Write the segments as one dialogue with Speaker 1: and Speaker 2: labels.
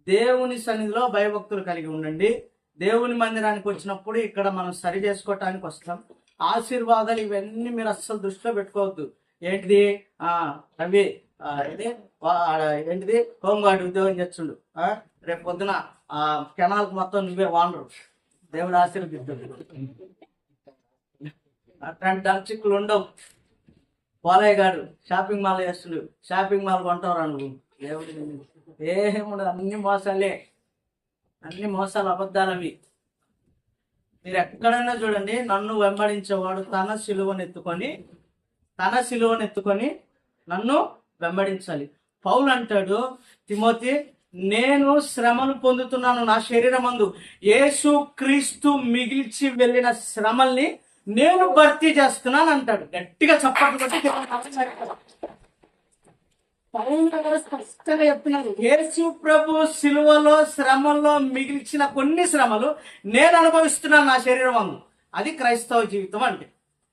Speaker 1: దేవుని సన్నిధిలో భయభక్తులు కలిగి ఉండండి. దేవుని మందిరానికి వచ్చినప్పుడు ఇక్కడ మనం సరి చేసుకోవటానికి వస్తాం. ఆశీర్వాదాలు ఇవన్నీ మీరు అస్సలు దృష్టిలో పెట్టుకోవద్దు. ఏంటిది అవి ఏంటిది హోంగార్డ్ ఉద్యోగం చేస్తుండు, రేపు పొద్దున కెనాల్కి మొత్తం నువ్వే వానరు, దేవుడు ఆశీర్వదిస్తాడు. అట్లాంటి డంచిక్కులు ఉండవు. పోలయ్య గారు షాపింగ్ మాల్ చేస్తుండు, షాపింగ్ మాల్ కొంటావురా నువ్వు, దేవుడు ఏముండదు, అన్ని మోసాలే, అన్ని మోసాలు, అబద్ధాలు అవి. మీరు ఎక్కడైనా చూడండి, నన్ను వెంబడించేవాడు తన సిలువను ఎత్తుకొని నన్ను వెంబడించాలి. పౌలు అంటాడు తిమోతి, నేను శ్రమను పొందుతున్నాను నా శరీరమందు, యేసు క్రీస్తు మిగిల్చి వెళ్ళిన శ్రమల్ని నేను భర్తీ చేస్తున్నాను అంటాడు. గట్టిగా చప్పట్లు కొట్టి స్పష్టంగా చెప్తున్నాడు. యేసు ప్రభు సిలువలో శ్రమల్లో మిగిల్చిన కొన్ని శ్రమలు నేను అనుభవిస్తున్నాను నా శరీరమందు. అది క్రైస్తవ జీవితం అంటే.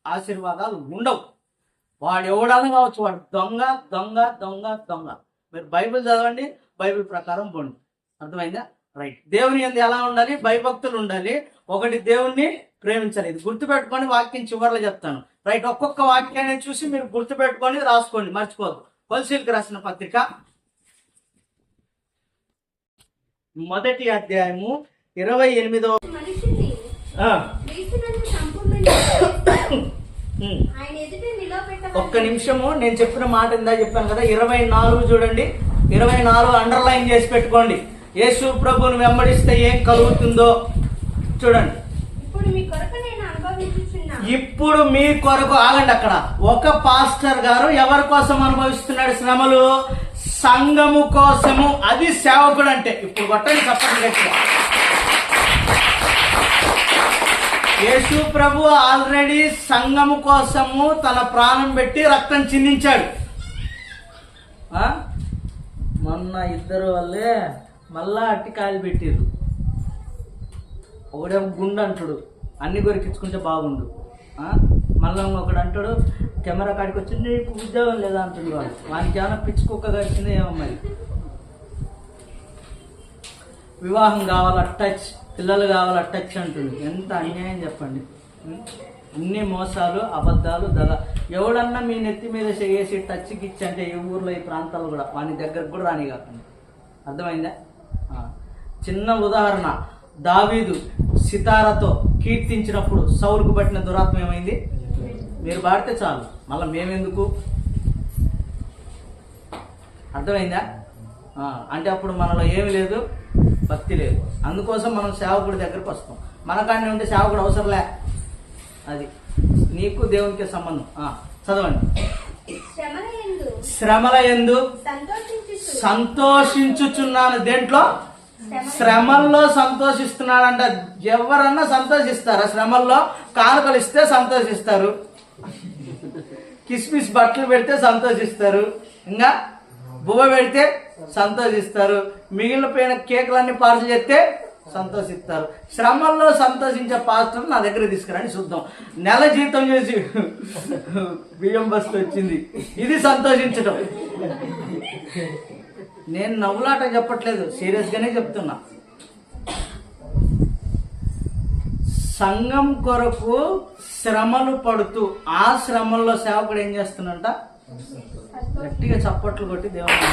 Speaker 1: ఆశీర్వాదాలు ఉండవు. వాడు ఎవడన్నా కావచ్చు, వాడు దొంగ దొంగ దొంగ దొంగ. మీరు బైబిల్ చదవండి, బైబిల్ ప్రకారం పోండి. అర్థమైందా? రైట్. దేవుని యందు ఎలా ఉండాలి? భయభక్తులు ఉండాలి. ఒకటి, దేవుణ్ణి ప్రేమించాలి. ఇది గుర్తుపెట్టుకొని వాక్యం చివరిలో చెప్తాను. రైట్. ఒక్కొక్క వాక్యాన్ని చూసి మీరు గుర్తుపెట్టుకొని రాసుకోండి, మర్చిపోదు. కొలసీలకు రాసిన పత్రిక 1వ అధ్యాయము 28వ. ఒక్క నిమిషము, నేను చెప్పిన మాట ఇందా చెప్పాను కదా, 24 చూడండి. 24 అండర్లైన్ చేసి పెట్టుకోండి. యేసు ప్రభువును వెంబడిస్తే ఏం కలుగుతుందో చూడండి. ఇప్పుడు మీ కొరకు ఆగండి. అక్కడ ఒక పాస్టర్ గారు ఎవరి కోసం అనుభవిస్తున్నాడు శ్రమలు? సంఘము కోసము. అది సేవకుడు అంటే. ఇప్పుడు కొట్టండి చెప్పండి. యేసు ప్రభు ఆల్రెడీ సంఘము కోసము తన ప్రాణం పెట్టి రక్తం చిందించాడు. మొన్న ఇద్దరు వల్లే మళ్ళా అట్టికాయలు పెట్టిర్రు. ఒకడేమో గుండు అంటాడు, అన్ని కొరికించుకుంటే బాగుండు. మళ్ళీ ఒకడు అంటాడు, కెమెరా కాడికి వచ్చి నీకు ఉద్యోగం లేదా అంటుంది. వానికి ఏమైనా పిచ్చి కుక్క గడిచిందో ఏమో మరి. వివాహం కావాలా టచ్, పిల్లలు కావాలా టచ్ అంటుంది. ఎంత అన్యాయం చెప్పండి. అన్ని మోసాలు, అబద్ధాలు, దగ. ఎవడన్నా మీ నెత్తి మీద చేసి టచ్ గిచ్చి అంటే ఈ ఊర్లో ఈ ప్రాంతాల్లో కూడా వాని దగ్గరకు కూడా రాని కాకుండా. అర్థమైందా? చిన్న ఉదాహరణ, దావీదు సితారతో కీర్తించినప్పుడు సౌలుకు పట్టిన దురాత్మ ఏమైంది? మీరు పాడితే చాలు, మళ్ళీ మేమెందుకు? అర్థమైందా? అంటే అప్పుడు మనలో ఏమి లేదు, భక్తి లేదు. అందుకోసం మనం సేవకుడి దగ్గరకు వస్తాం. మనకాన్ని ఉంటే సేవకుడు అవసరంలే. అది నీకు దేవునికి సంబంధం. చదవండి. శ్రమల యందు సంతోషించుచున్నాను. దేంట్లో? శ్రమల్లో సంతోషిస్తున్నాడంట. ఎవరన్నా సంతోషిస్తారా? శ్రమల్లో కానుకలు ఇస్తే సంతోషిస్తారు, కిస్మిస్ బట్టలు పెడితే సంతోషిస్తారు, ఇంకా బువ్వ పెడితే సంతోషిస్తారు, మిగిలిపోయిన కేకులన్నీ పార్సల్ చేస్తే సంతోషిస్తారు. శ్రమల్లో సంతోషించే పాస్టర్ నా దగ్గర తీసుకురండి చూద్దాం. నెల జీతం చేసి బియ్యం బస్తు వచ్చింది, ఇది సంతోషించడం. నేను నవ్వులాట చెప్పట్లేదు, సీరియస్ గానే చెప్తున్నా. సంఘం కొరకు శ్రమలు పడుతూ ఆ శ్రమల్లో సేవకుడు ఏం చేస్తున్నంట? గట్టిగా చప్పట్లు కొట్టి దేవుడు.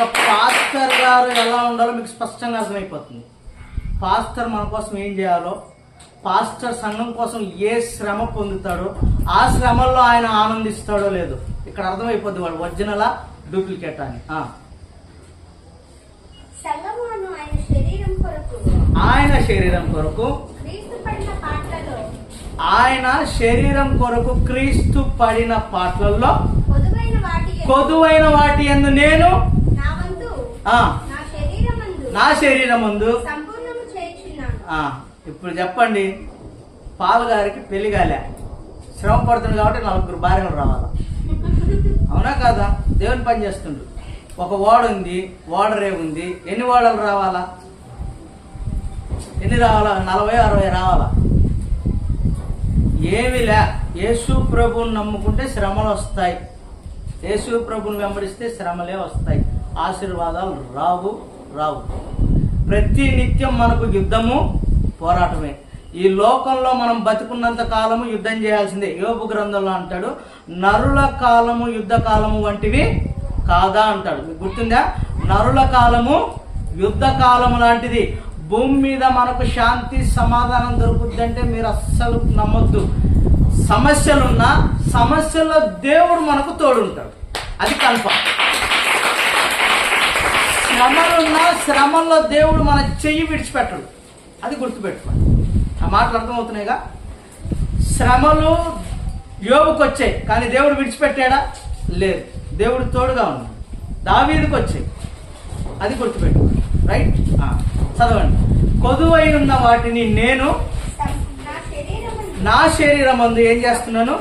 Speaker 1: ఒక పాస్టర్ గారు ఎలా ఉండాలో మీకు స్పష్టంగా అర్థమైపోతుంది. పాస్టర్ మన కోసం ఏం చేయాలో, పాస్టర్ సంఘం కోసం ఏ శ్రమ పొందుతాడో, ఆ శ్రమల్లో ఆయన ఆనందిస్తాడో లేదో ఇక్కడ అర్థమైపోద్ది. వాడు ఒరిజినలా డూప్లికేట్ అని. ఆయన శరీరం కొరకు క్రీస్తు పడిన పాటలలో కొదువైన వాటి యందు నేను నా శరీరమందు. ఇప్పుడు చెప్పండి, పాల్ గారికి పెళ్లి కాలే, శ్రమ పడుతుంది కాబట్టి 4 భార్యలు రావాలా? అవునా కాదా? దేవుని పని చేస్తుండు. ఒక ఓడ ఉంది, ఓడరే ఉంది. ఎన్ని ఓడలు రావాలా? ఎన్ని రావాలా? 40, 60 రావాలా? ఏమి లే. యేసు ప్రభువుని నమ్ముకుంటే శ్రమలు వస్తాయి. యేసు ప్రభుని వెంబడిస్తే శ్రమలే వస్తాయి, ఆశీర్వాదాలు రావు. ప్రతి నిత్యం మనకు యుద్ధము, పోరాటమే. ఈ లోకంలో మనం బతికున్నంత కాలము యుద్ధం చేయాల్సిందే. యోబు గ్రంథంలో అంటాడు, నరుల కాలము యుద్ధ కాలము వంటివి కాదా అంటాడు. మీకు గుర్తుందా? నరుల కాలము యుద్ధ కాలము లాంటిది. భూమి మీద మనకు శాంతి సమాధానం దొరుకుద్దంటే మీరు అస్సలు నమ్మొద్దు. సమస్యలున్నా సమస్యల్లో దేవుడు మనకు తోడుంటాడు, అది కన్ఫర్మ్. శ్రమలున్నా శ్రమల్లో దేవుడు మన చెయ్యి విడిచిపెట్టడు, అది గుర్తుపెట్టుకోండి. ఆ మాటలు అర్థమవుతున్నాయిగా. శ్రమలు యోబుకు వచ్చాయి కానీ దేవుడు విడిచిపెట్టాడా? లేదు, దేవుడు తోడుగా ఉన్నాడు. దావీదుకు వచ్చాయి, అది గుర్తుపెట్టుకోండి. రైట్, చదవండి. కొదువై ఉన్న వాటిని నేను నా శరీరమందు ఏం చేస్తున్నాను?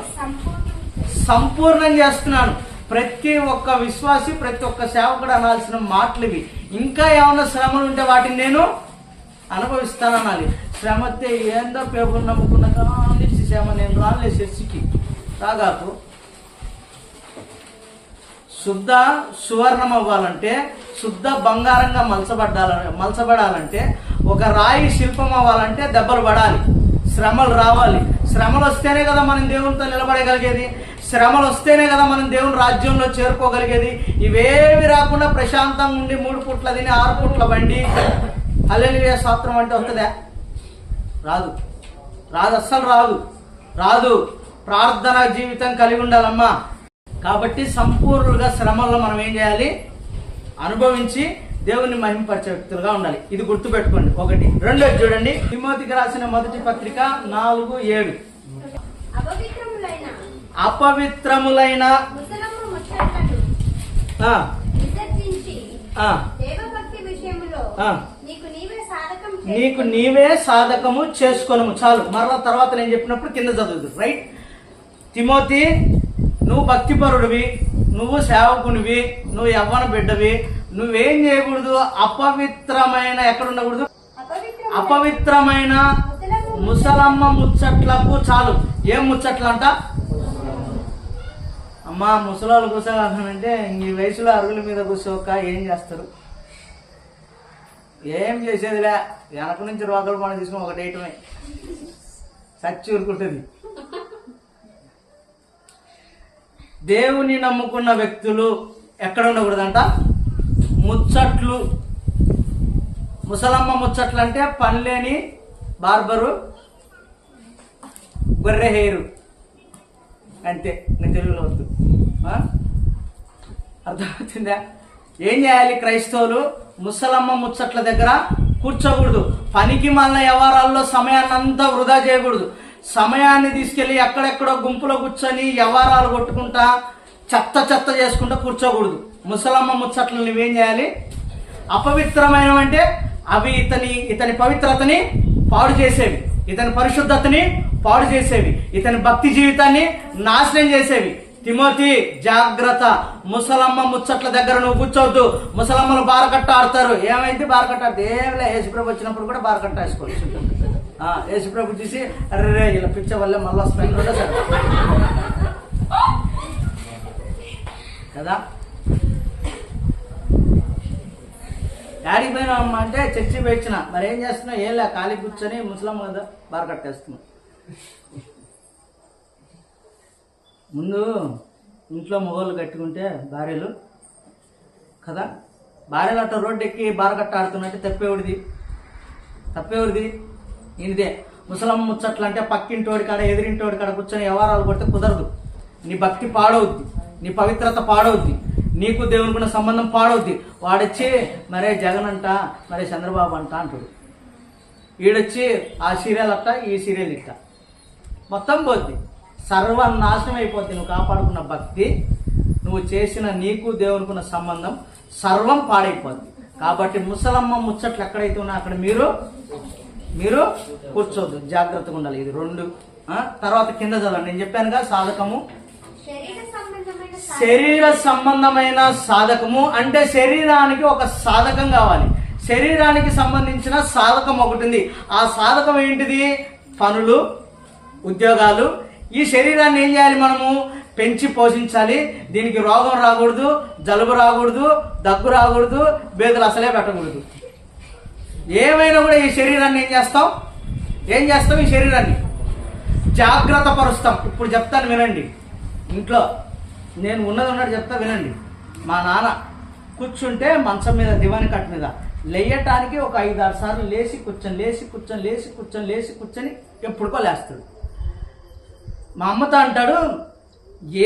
Speaker 1: సంపూర్ణం చేస్తున్నాను. ప్రతి ఒక్క విశ్వాసి, ప్రతి ఒక్క సేవకుడు అనాల్సిన మాటలు ఇవి. ఇంకా ఏమన్నా శ్రమలు ఉంటే వాటిని నేను అనుభవిస్తాననాలి. శ్రమ వస్తే ఏందో పేపర్ నమ్ముకున్న కానీ శ్రమ, నేను రాలే చర్చికి రాగాకు. శుద్ధ సువర్ణం అవ్వాలంటే, శుద్ధ బంగారంగా మలచబడాలంటే, ఒక రాయి శిల్పం అవ్వాలంటే దెబ్బలు పడాలి, శ్రమలు రావాలి. శ్రమలు వస్తేనే కదా మనం దేవునితో నిలబడగలిగేది. శ్రమలు వస్తేనే కదా మనం దేవుని రాజ్యంలో చేరుకోగలిగేది. ఇవేవి రాకుండా ప్రశాంతంగా ఉండి 3 పూట్ల తిని 6 పూట్ల బండి హల్లెలూయా స్తోత్రం అంటే వస్తుందా? రాదు, అస్సలు రాదు. ప్రార్థనా జీవితం కలిగి ఉండాలమ్మా. కాబట్టి సంపూర్ణంగా శ్రమల్లో మనం ఏం చేయాలి? అనుభవించి దేవుని మహింపరిచే వ్యక్తులుగా ఉండాలి. ఇది గుర్తుపెట్టుకోండి. 1. 2 చూడండి, తిమోతికి రాసిన మొదటి పత్రిక 4:7. అపవిత్రములైన నీకు నీవే సాధకము చేసుకోను. చాలు, మరలా తర్వాత నేను చెప్పినప్పుడు కింద చదువుదు. రైట్. తిమోతి, నువ్వు భక్తిపరుడివి, నువ్వు సేవకునివి, నువ్వు యవ్వన బిడ్డవి. నువ్వేం చేయకూడదు? అపవిత్రమైన, ఎక్కడ ఉండకూడదు? అపవిత్రమైన ముసలమ్మ ముచ్చట్లకు. చాలు. ఏం ముచ్చట్లు అంట? అమ్మా, ముసలాళ్ళు కూర్చోవాలంటే ఈ వయసులో అరుగుల మీద కూర్చోక ఏం చేస్తారు? ఏం చేసేదిలే, వెనక నుంచి రోగాలు మనం తీసుకుని ఒకటేయటమే, చచ్చి ఊరుకుంటుంది. దేవుని నమ్ముకున్న వ్యక్తులు ఎక్కడ ఉండకూడదంట? ముచ్చట్లు. ముసలమ్మ ముచ్చట్లు అంటే పనిలేని బార్బరు, గొర్రె హెయిరు, అంతే. నేను తెలుగులో వద్దు. అర్థమవుతుందా? ఏం చేయాలి? క్రైస్తవులు ముసలమ్మ ముచ్చట్ల దగ్గర కూర్చోకూడదు. పనికి మాలిన వ్యవహారాల్లో సమయాన్ని అంతా వృధా చేయకూడదు. సమయాన్ని తీసుకెళ్లి ఎక్కడెక్కడో గుంపులో కూర్చొని వ్యవహారాలు కొట్టుకుంటా చెత్త చేసుకుంటా కూర్చోకూడదు. ముసలమ్మ ముచ్చట్లు నువ్వేం చేయాలి? అపవిత్రమైనవంటే అవి ఇతని పవిత్రతని పాడు చేసేవి, ఇతని పరిశుద్ధతని పాడు చేసేవి, ఇతని భక్తి జీవితాన్ని నాశనం చేసేవి. తిమోతి, జాగ్రత్త. ముసలమ్మ ముచ్చట్ల దగ్గర నువ్వు కూర్చోవద్దు. ముసలమ్మలు బారకట్ట ఆడతారు. ఏమైంది బారకట్ట ఆడితే? ఏమిలే, యేసుప్రభు వచ్చినప్పుడు కూడా బారకట్ట వేసుకోవచ్చు. యేసుప్రభు చూసి అరే ఇలా పిచ్చ వల్లే మళ్ళీ స్పెండ్ ఉండదు కదా. డాడీ పోయినా అమ్మ అంటే చర్చి పోయించిన, మరి ఏం చేస్తున్నావు? ఏం లే, ఖాళీ కూర్చొని ముసలమ్మ కదా బారకట్టేస్తున్నావు. ముందు ఇంట్లో మొగోళ్ళు కట్టుకుంటే భార్యలు కదా, భార్యలు అట్ట రోడ్డు ఎక్కి బారకట్ట ఆడుతున్నట్టు తప్పేవరిది? ఈయనదే. ముసలమ్మ ముచ్చట్లు అంటే పక్కింటోడి కాడ ఎదిరింటోడి కాడ కూర్చొని వ్యవహారాలు కొడితే కుదరదు. నీ భక్తి పాడవుద్ది, నీ పవిత్రత పాడవుద్ది, నీకు దేవునికున్న సంబంధం పాడవుద్ది. వాడొచ్చి మరే జగన్ అంట, మరే చంద్రబాబు అంట అంటాడు. ఈడొచ్చి ఆ సీరియల్ అట్ట, ఈ సీరియల్ ఇట్ట, మొత్తం పోద్ది, సర్వనాశనం అయిపోద్ది. నువ్వు కాపాడుకున్న భక్తి, నువ్వు చేసిన నీకు దేవునికున్న సంబంధం సర్వం పాడైపోద్ది. కాబట్టి ముసలమ్మ ముచ్చట్లు ఎక్కడైతే ఉన్నా అక్కడ మీరు కూర్చోద్దు, జాగ్రత్తగా ఉండాలి. ఇది 2. తర్వాత కింద చదవండి. నేను చెప్పానుగా సాధకము, శరీర సంబంధమైన సాధకము అంటే శరీరానికి ఒక సాధకం కావాలి. శరీరానికి సంబంధించిన సాధకం ఒకటి ఉంది. ఆ సాధకం ఏంటిది? పనులు, ఉద్యోగాలు. ఈ శరీరాన్ని ఏం చేయాలి? మనము పెంచి పోషించాలి. దీనికి రోగం రాకూడదు, జలుబు రాకూడదు, దగ్గు రాకూడదు, బేదులు అసలే పెట్టకూడదు. ఏమైనా కూడా ఈ శరీరాన్ని ఏం చేస్తాం? ఈ శరీరాన్ని జాగ్రత్త పరుస్తాం. ఇప్పుడు చెప్తాను వినండి. ఇంట్లో నేను ఉన్నది చెప్తా వినండి. మా నాన్న కూర్చుంటే మంచం మీద, దివాని కట్ట మీద లేయటానికి ఒక 5-6 సార్లు లేచి కూర్చొని ఎప్పుడుకో లేస్తాడు. మా అమ్మతో అంటాడు,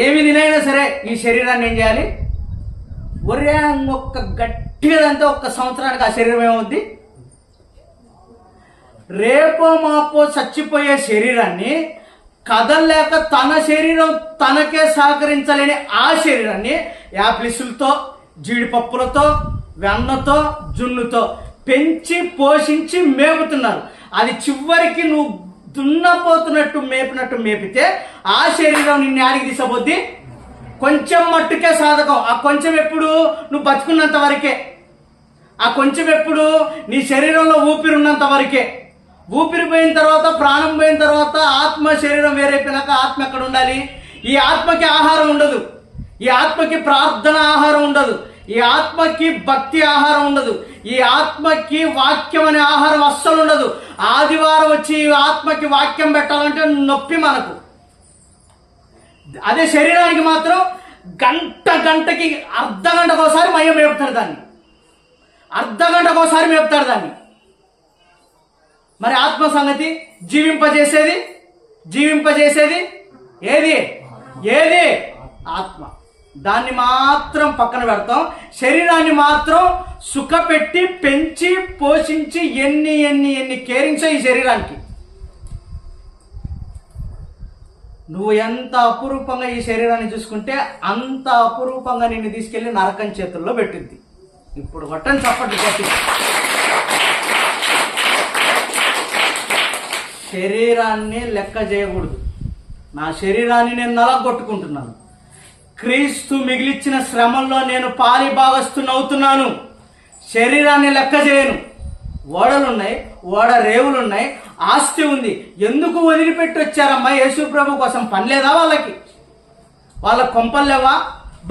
Speaker 1: ఏమి తినైనా సరే ఈ శరీరాన్ని ఏం చేయాలి? ఒరే ఒక్క గట్టిగా అంతే 1 సంవత్సరానికి ఆ శరీరం ఏమవుద్ది? రేపో మాపో చచ్చిపోయే శరీరాన్ని కదలలేక తన శరీరం తనకే సహకరించలేని ఆ శరీరాన్ని యాపిల్సులతో, జీడిపప్పులతో, వెన్నతో, జున్నుతో పెంచి పోషించి మేపుతున్నారు. అది చివరికి నువ్వు దున్నపోతున్నట్టు మేపితే ఆ శరీరం నిన్ను ఆడికి తీసబోద్ది. కొంచెం మట్టుకే సాధకం. ఆ కొంచెం ఎప్పుడు? నువ్వు బతుకున్నంత వరకే. ఆ కొంచెం ఎప్పుడు? నీ శరీరంలో ఊపిరి ఉన్నంత వరకే. ఊపిరి పోయిన తర్వాత, ప్రాణం పోయిన తర్వాత, ఆత్మ శరీరం వేరైపోయినాక ఆత్మ ఎక్కడ ఉండాలి? ఈ ఆత్మకి ఆహారం ఉండదు, ఈ ఆత్మకి ప్రార్థన ఆహారం ఉండదు, ఈ ఆత్మకి భక్తి ఆహారం ఉండదు, ఈ ఆత్మకి వాక్యం అనే ఆహారం అస్సలు ఉండదు. ఆదివారం వచ్చి ఈ ఆత్మకి వాక్యం పెట్టాలంటే నొప్పి మనకు. అదే శరీరానికి మాత్రం గంటకి అర్ధగంటకు ఒకసారి మయ్యం మేపుతాడు దాన్ని, అర్ధగంటకు ఒకసారి మేపుతాడు దాన్ని. మరి ఆత్మ సంగతి జీవింపజేసేది ఏది? ఆత్మ. దాన్ని మాత్రం పక్కన పెడతాం. శరీరాన్ని మాత్రం సుఖపెట్టి పెంచి పోషించి ఎన్ని కేరించో ఈ శరీరానికి. నువ్వు ఎంత అపురూపంగా ఈ శరీరాన్ని చూసుకుంటే అంత అపురూపంగా నిన్ను తీసుకెళ్లి నరకం చేతుల్లో పెట్టింది. ఇప్పుడు కొట్టని చప్పట్లు కొట్టి శరీరాన్ని లెక్క చేయకూడదు. నా శరీరాన్ని నేను నలగొట్టుకుంటున్నాను. క్రీస్తు మిగిలిచ్చిన శ్రమల్లో నేను పాలి భాగస్తున్నవుతున్నాను. శరీరాన్ని లెక్క చేయను. ఓడలున్నాయి, రేవులున్నాయి, ఆస్తి ఉంది. ఎందుకు వదిలిపెట్టి వచ్చారమ్మా? యేసు ప్రభు కోసం పని లేదా వాళ్ళకి? వాళ్ళ కొంపలు లేవా?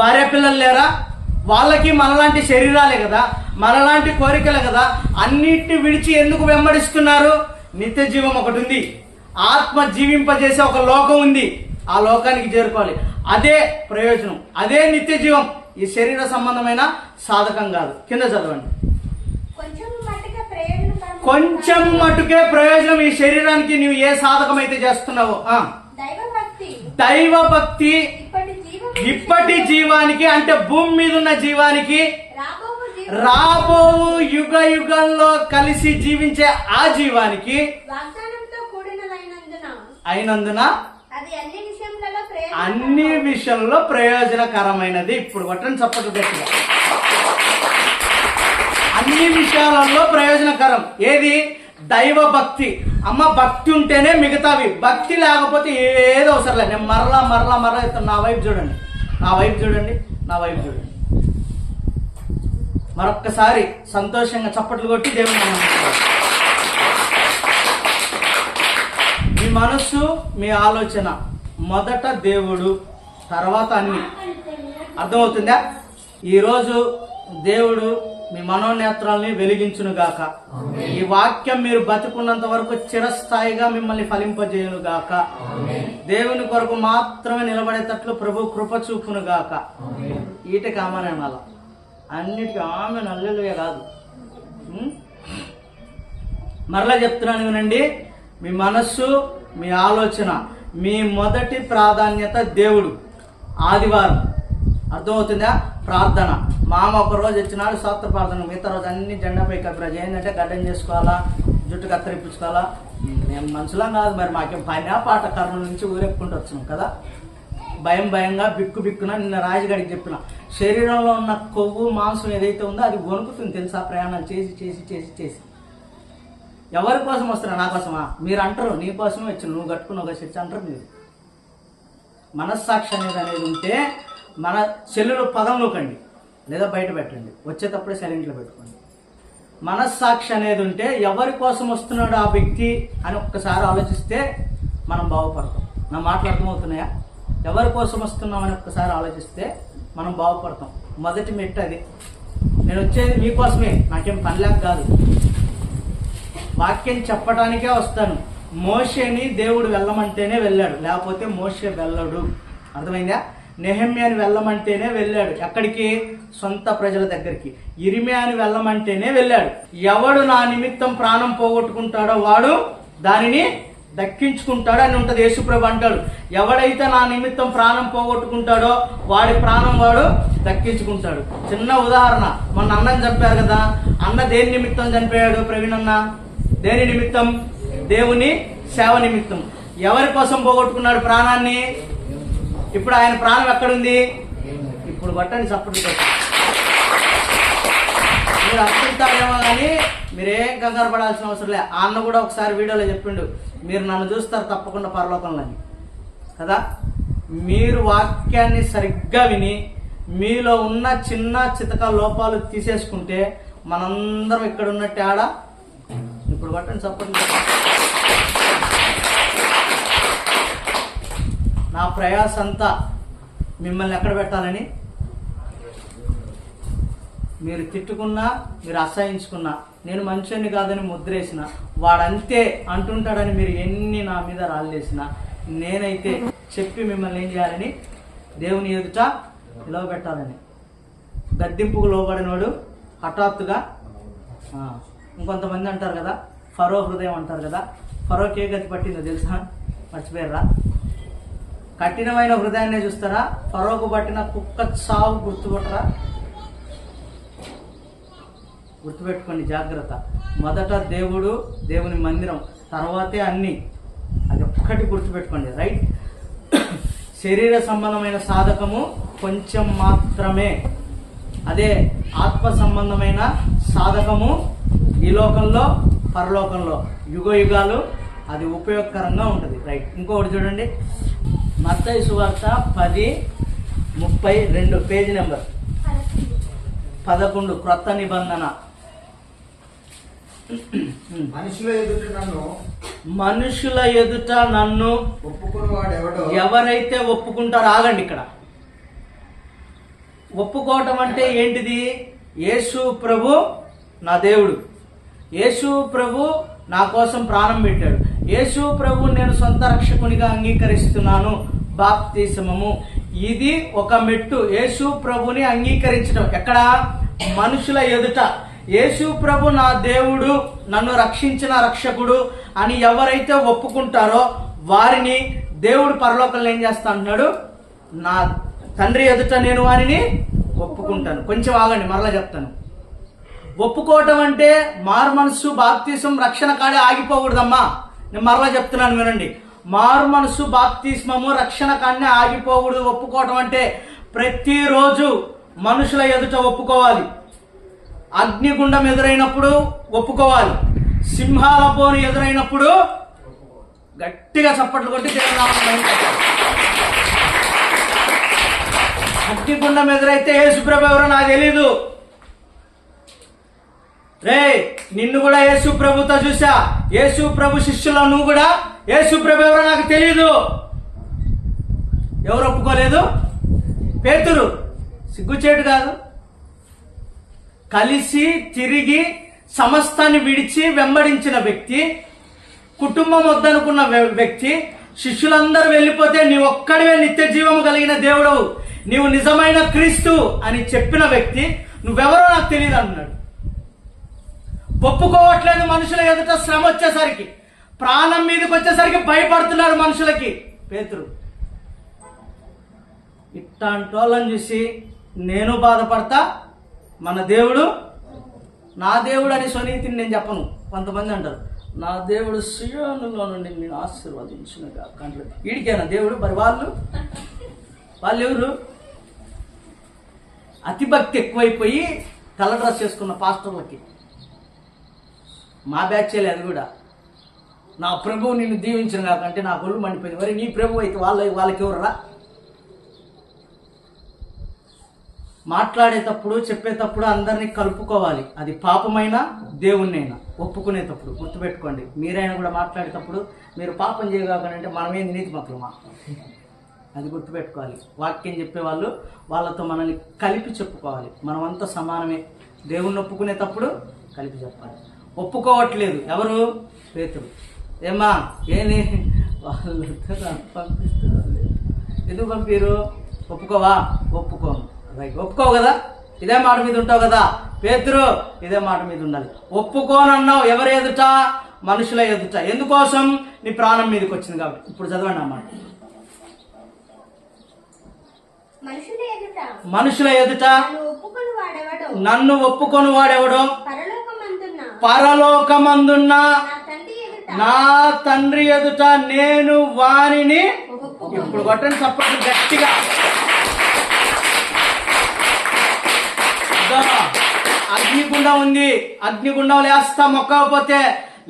Speaker 1: భార్య పిల్లలు లేరా? వాళ్ళకి మనలాంటి శరీరాలే కదా, మనలాంటి కోరికలే కదా. అన్నిటిని విడిచి ఎందుకు వెంబడిస్తున్నారు? నిత్య జీవం ఒకటి ఉంది, ఆత్మ జీవింపజేసే ఒక లోకం ఉంది. ఆ లోకానికి చేరుకోవాలి. అదే ప్రయోజనం, అదే నిత్య జీవం. ఈ శరీర సంబంధమైన సాధకం కాదు. కింద చదవండి. కొంచెం మటుకే ప్రయోజనం ఈ శరీరానికి. నువ్వు ఏ సాధకం అయితే చేస్తున్నావో, దైవ భక్తి ఇప్పటి జీవానికి, అంటే భూమి మీద ఉన్న జీవానికి, రాబో యుగంలో కలిసి జీవించే ఆ జీవానికి అయినందున అన్ని విషయంలో ప్రయోజనకరమైనది. ఇప్పుడు కొట్టని చప్పట్లు గట్టిగా. అన్ని విషయాలలో ప్రయోజనకరం. ఏది? దైవ భక్తి. అమ్మ భక్తి ఉంటేనే మిగతావి. భక్తి లేకపోతే ఏదో అవసరం లేదు. నేను మరలా చెప్తాను. నా వైపు చూడండి. మరొక్కసారి సంతోషంగా చప్పట్లు కొట్టి దేవుని మీ మనస్సు, మీ ఆలోచన మొదట దేవుడు, తర్వాత అన్ని. అర్థమవుతుందా? ఈరోజు దేవుడు మీ మనోనేత్రాలని వెలిగించును గాక. ఈ వాక్యం మీరు బతుకున్నంత వరకు చిరస్థాయిగా మిమ్మల్ని ఫలింపజేయును గాక. దేవుని కొరకు మాత్రమే నిలబడేటట్లు ప్రభు కృప చూపును గాక. ఈటకి ఆమె అలా, అన్నిటికీ ఆమె నల్లెలుగా కాదు. మరలా చెప్తున్నాను వినండి. మీ మనస్సు, మీ ఆలోచన, మీ మొదటి ప్రాధాన్యత దేవుడు. ఆదివారం అర్థమవుతుందా? ప్రార్థన. మామ ఒక రోజు వచ్చినాడు స్తోత్ర ప్రార్థన, మిగతా రోజు అన్ని జెండాపై కప్పిరాజు. ఏంటంటే గడ్డం చేసుకోవాలా, జుట్టు కత్తిరించుకోవాలా. మేము మనుషులం కాదు మరి, మాకేం పైన పాట కర్నూలు నుంచి ఊరెక్కుంటూ వచ్చినాం కదా. భయంగా బిక్కున నిన్న రాజుగాడికి చెప్పిన, శరీరంలో ఉన్న కొవ్వు మాంసం ఏదైతే ఉందో అది వణుకుతుంది తెలుసా, ప్రయాణాలు చేసి. ఎవరి కోసం వస్తున్నా? నా కోసమా? మీరు అంటారు నీ కోసమే వచ్చాను, నువ్వు కట్టుకున్న ఒక చర్చ అంటారు మీరు. మనస్సాక్షి అనేది ఉంటే మన సెల్లులో పదంలోకండి, లేదా బయట పెట్టండి, వచ్చేటప్పుడే సైలెంట్లో పెట్టుకోండి. మనస్సాక్షి అనేది ఉంటే ఎవరి కోసం వస్తున్నాడు ఆ వ్యక్తి అని ఒక్కసారి ఆలోచిస్తే మనం బాగుపడతాం. నా మాటలు అర్థమవుతున్నాయా? ఎవరి కోసం వస్తున్నామని ఒక్కసారి ఆలోచిస్తే మనం బాగుపడతాం. మొదటి మెట్టు అది. నేను వచ్చేది మీకోసమే, నాకేం పనిలేక కాదు, వాక్యం చెప్పడానికే వస్తాను. మోషేని దేవుడు వెళ్ళమంటేనే వెళ్ళాడు, లేకపోతే మోషే వెళ్ళడు. అర్థమైందా? నెహెమ్యాని వెళ్ళమంటేనే వెళ్ళాడు. ఎక్కడికి? సొంత ప్రజల దగ్గరికి. ఇర్మియాని వెళ్ళమంటేనే వెళ్ళాడు. ఎవడు నా నిమిత్తం ప్రాణం పోగొట్టుకుంటాడో వాడు దానిని దక్కించుకుంటాడు అని ఉంటుంది. యేసుప్రభు అంటాడు, ఎవడైతే నా నిమిత్తం ప్రాణం పోగొట్టుకుంటాడో వాడి ప్రాణం వాడు దక్కించుకుంటాడు. చిన్న ఉదాహరణ, మొన్న అన్నని చంపారు కదా, అన్న దేని నిమిత్తం చనిపోయాడు? ప్రవీణ్ అన్న దేని నిమిత్తం? దేవుని సేవ నిమిత్తం. ఎవరి కోసం పోగొట్టుకున్నాడు ప్రాణాన్ని? ఇప్పుడు ఆయన ప్రాణం ఎక్కడుంది? ఇప్పుడు కొట్టండి సపోర్ట్. మీరు అనుకుంటారేమో కానీ మీరేం కంగారు పడాల్సిన అవసరం లే. అన్న కూడా ఒకసారి వీడియోలో చెప్పిండు, మీరు నన్ను చూస్తారు తప్పకుండా పరలోకంలో కదా. మీరు వాక్యాన్ని సరిగ్గా విని మీలో ఉన్న చిన్న చితక లోపాలు తీసేసుకుంటే మనందరం ఇక్కడ ఉన్న తేడా. ఇప్పుడు కొట్టండి సపోర్ట్. నా ప్రయాస అంతా మిమ్మల్ని ఎక్కడ పెట్టాలని? మీరు తిట్టుకున్నా, మీరు అసహించుకున్నా, నేను మనుషుని కాదని ముద్రేసిన, వాడంతే అంటుంటాడని మీరు ఎన్ని నా మీద రాళ్ళేసినా, నేనైతే చెప్పి మిమ్మల్ని ఏం చేయాలని? దేవుని ఎదుట నిలవబెట్టాలని. గద్దింపుకు లోబడినోడు హఠాత్తుగా, ఇంకొంతమంది అంటారు కదా ఫరో హృదయం అంటారు కదా. ఫరోకి ఏ గతి పట్టిందో తెలుసా? మర్చిపోయారా? కఠినమైన హృదయాన్నే చూస్తారా? ఫరోకు పట్టిన కుక్క సావు గుర్తుపట్టరా? గుర్తుపెట్టుకోండి, జాగ్రత్త. మొదట దేవుడు, దేవుని మందిరం, తర్వాతే అన్ని. అది ఒక్కటి గుర్తుపెట్టుకోండి, రైట్? శరీర సంబంధమైన సాధకము కొంచెం మాత్రమే, అదే ఆత్మ సంబంధమైన సాధకము ఈ లోకంలో పరలోకంలో యుగ యుగాలు అది ఉపయోగకరంగా ఉంటుంది, రైట్? ఇంకొకటి చూడండి, మత్తయి సువార్త 10:32 పేజీ నెంబర్ 11 క్రొత్త నిబంధన. మనుషుల ఎదుట నన్ను
Speaker 2: ఒప్పుకున్నవాడెవడో,
Speaker 1: ఎవరైతే ఒప్పుకుంటారో, ఆగండి ఇక్కడ. ఒప్పుకోవటం అంటే ఏంటిది? యేసు ప్రభు నా దేవుడు, యేసు ప్రభు నా కోసం ప్రాణం పెట్టాడు, యేసు ప్రభు నేను సొంత రక్షకునిగా అంగీకరిస్తున్నాను, బాప్తిస్మము. ఇది ఒక మెట్టు, యేసు ప్రభుని అంగీకరించడం. ఎక్కడ? మనుషుల ఎదుట. యేసు ప్రభు నా దేవుడు, నన్ను రక్షించిన రక్షకుడు అని ఎవరైతే ఒప్పుకుంటారో వారిని దేవుడు పరలోకంలో ఏం చేస్తా అంటున్నాడు? నా తండ్రి ఎదుట నేను వారిని ఒప్పుకుంటాను. కొంచెం ఆగండి, మరలా చెప్తాను. ఒప్పుకోవటం అంటే మారు మనసు, బాప్తిసం, రక్షణ కాడే ఆగిపోకూడదమ్మా. నేను మరలా చెప్తున్నాను, వినండి. మారు మనసు, బాప్తిస్మము, రక్షణ కాడనే ఆగిపోకూడదు. ఒప్పుకోవటం అంటే ప్రతిరోజు మనుషుల ఎదుట ఒప్పుకోవాలి. అగ్నిగుండం ఎదురైనప్పుడు ఒప్పుకోవాలి. సింహాల బోను ఎదురైనప్పుడు గట్టిగా చప్పట్లు కొట్టి అగ్నిగుండం ఎదురైతే యేసుప్రభు ఎవరో నాకు తెలీదు. రే, నిన్ను కూడా యేసు ప్రభుతో చూసా, యేసు ప్రభు శిష్యులో నువ్వు కూడా యేసు ప్రభు ఎవరో నాకు తెలీదు. ఎవరు ఒప్పుకోలేదు? పేతురు. సిగ్గుచేటు కాదు? కలిసి తిరిగి సమస్తాన్ని విడిచి వెంబడించిన వ్యక్తి, కుటుంబం వద్దనుకున్న వ్యక్తి, శిష్యులందరూ వెళ్ళిపోతే నీ ఒక్కడివే నిత్య జీవము కలిగిన దేవుడవు, నీవు నిజమైన క్రీస్తు అని చెప్పిన వ్యక్తి నువ్వెవరో నాకు తెలియదు అన్నాడు. ఒప్పుకోవట్లేదు. మనుషుల ఎదుట శ్రమ వచ్చేసరికి, ప్రాణం మీదకి వచ్చేసరికి భయపడుతున్నాడు మనుషులకి. పేతురు ఇట్లాంటి వాళ్ళని చూసి నేను బాధపడతా. మన దేవుడు నా దేవుడు అని స్వనీతిని నేను చెప్పను. కొంతమంది అంటారు నా దేవుడు సియోనులో నుండి నేను ఆశీర్వదించునుగా కంట్లో. వీడికేనా దేవుడు? మరి వాళ్ళు ఎవరు? అతిభక్తి ఎక్కువైపోయి తెల్ల డ్రెస్ చేసుకున్న పాస్టర్లకి. మా బ్యాచ్ అది కూడా. నా ప్రభువు నిన్ను దీవించిన కాకంటే నాకు ఒళ్ళు మండిపోయింది. మరి నీ ప్రభు అయితే వాళ్ళకి ఎవరురా? మాట్లాడేటప్పుడు, చెప్పేటప్పుడు అందరినీ కలుపుకోవాలి. అది పాపమైనా దేవుణ్ణైనా ఒప్పుకునేటప్పుడు గుర్తుపెట్టుకోండి. మీరైనా కూడా మాట్లాడేటప్పుడు మీరు పాపం చేయగాకంటే మనమేంది నీతి మక్కులమా? అది గుర్తుపెట్టుకోవాలి. వాక్యం చెప్పేవాళ్ళు వాళ్ళతో మనల్ని కలిపి చెప్పుకోవాలి. మనమంతా సమానమే. దేవుణ్ణి ఒప్పుకునేటప్పుడు కలిపి చెప్పాలి. ఒప్పుకోవట్లేదు ఎవరు? పేతురు. ఏమ్మా ఏని వాళ్ళతో పంపిస్తున్నారు, ఎందుకు పంపిరు? ఒప్పుకోవా? ఒప్పుకోను. రైట్, ఒప్పుకోవు కదా, ఇదే మాట మీద ఉంటావు కదా. పేతురు ఇదే మాట మీద ఉండాలి. ఒప్పుకోనన్నావు ఎవరు ఎదుట? మనుషుల ఎదుట. ఎందుకోసం? నీ ప్రాణం మీదకి వచ్చింది కాబట్టి. ఇప్పుడు చదవండి అన్నమాట. మనుషుల ఎదుట నన్ను ఒప్పుకొని వాడెవడో పరలోకమందున్న నా తండ్రి ఎదుట నేను వానిని. ఇప్పుడు కొట్టండి చప్పట్లు గట్టిగా. అగ్నిగుండం ఉంది, అగ్నిగుండం లేస్తా మొక్కకపోతే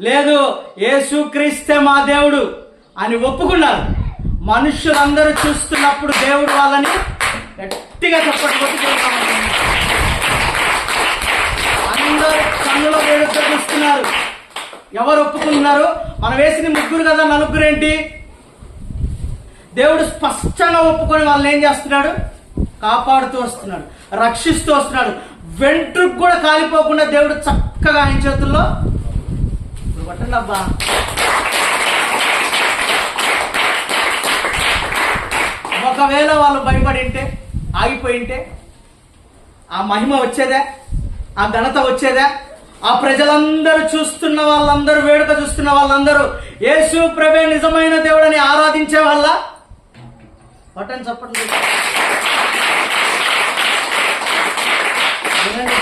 Speaker 1: లేదు, యేసుక్రీస్తే మా దేవుడు అని ఒప్పుకున్నారు. మనుషులందరూ చూస్తున్నప్పుడు దేవుడు వాళ్ళని గట్టిగా చెప్పకపోతే అందరూ కన్నులో వేడుతో చూస్తున్నారు. ఎవరు ఒప్పుకున్నారు? మనం వేసిన ముగ్గురు కదా, నలుగురు ఏంటి? దేవుడు స్పష్టంగా ఒప్పుకొని వాళ్ళని ఏం చేస్తున్నాడు? కాపాడుతూ వస్తున్నాడు, రక్షిస్తూ వస్తున్నాడు. వెంట్రుకు కూడా కాలిపోకుండా దేవుడు చక్కగా ఆయన చేతుల్లో కొట్టండి అబ్బా. ఒకవేళ వాళ్ళు భయపడింటే, ఆగిపోయింటే ఆ మహిమ వచ్చేదే, ఆ ఘనత వచ్చేదే? ఆ ప్రజలందరూ చూస్తున్న వాళ్ళందరూ, వేడుక చూస్తున్న వాళ్ళందరూ యేసు ప్రభువే నిజమైన దేవుడని ఆరాధించే వాళ్ళ? పట్టని చెప్పండి.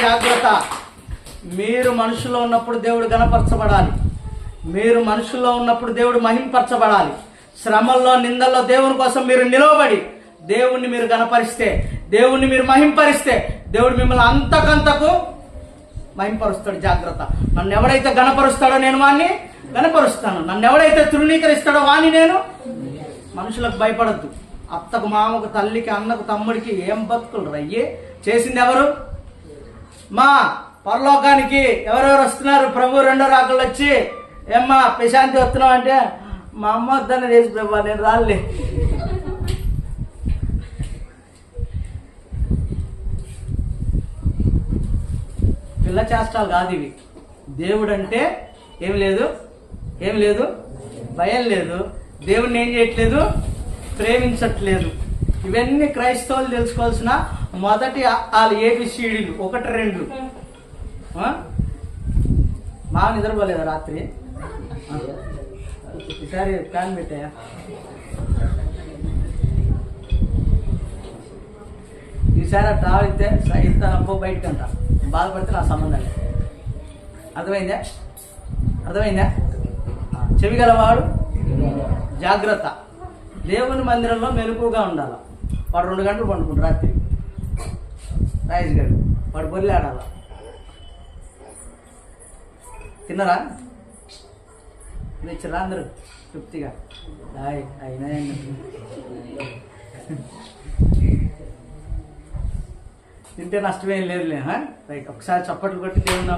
Speaker 1: జాగ్రత్త. మీరు మనుషుల్లో ఉన్నప్పుడు దేవుడు గణపరచబడాలి. మీరు మనుషుల్లో ఉన్నప్పుడు దేవుడు మహింపరచబడాలి. శ్రమల్లో, నిందల్లో దేవుని కోసం మీరు నిలవబడి దేవుణ్ణి మీరు గణపరిస్తే, దేవుణ్ణి మీరు మహింపరిస్తే దేవుడు మిమ్మల్ని అంతకంతకు మహింపరుస్తాడు. జాగ్రత్త. నన్ను ఎవడైతే గణపరుస్తాడో నేను వాణ్ణి గణపరుస్తాను. నన్ను ఎవడైతే తృణీకరిస్తాడో వాణ్ణి నేను. మనుషులకు భయపడద్దు. అత్తకు, మామకు, తల్లికి, అన్నకు, తమ్ముడికి ఏం బతుకులు రయ్యే చేసింది ఎవరు? మా పరలోకానికి ఎవరెవరు వస్తున్నారు? ప్రభు రెండో రాకళ్ళు వచ్చి ఏమ్మా ప్రశాంతి వస్తున్నావు అంటే మా అమ్మ వద్దనే చేసి ప్రభు నేను రాలే. పిల్ల చేష్టాలు కాదు ఇవి. దేవుడు అంటే ఏం లేదు, ఏం లేదు, భయం లేదు. దేవుడిని ఏం చేయట్లేదు? ప్రేమించట్లేదు. ఇవన్నీ క్రైస్తవులు తెలుసుకోవాల్సిన మొదటి వాళ్ళు ఏబిసిడీలు. 1, 2. మా నిద్రపోలేదా రాత్రి? ఈసారి ప్లాన్ పెట్టాయా? ఈసారి ట్రావెల్ ఇస్తే ఇస్తానప్పో బయటకంట బాధపడితే నా సంబంధాలు. అర్థమైందా? అర్థమైందా? చెవి గలవాడు జాగ్రత్త. దేవుని మందిరంలో మెలకుగా ఉండాలి. వాడు 2 గంటలు పండుకుంటాడు రాత్రి. రాజు గారు వాడు బొల్లి ఆడాల. తిన్నారా? ఇచ్చిరా అందరూ తృప్తిగా? అయినా తింటే నష్టమేం లేదులే. రైట్, ఒకసారి చప్పట్లు కొట్టి దేవుని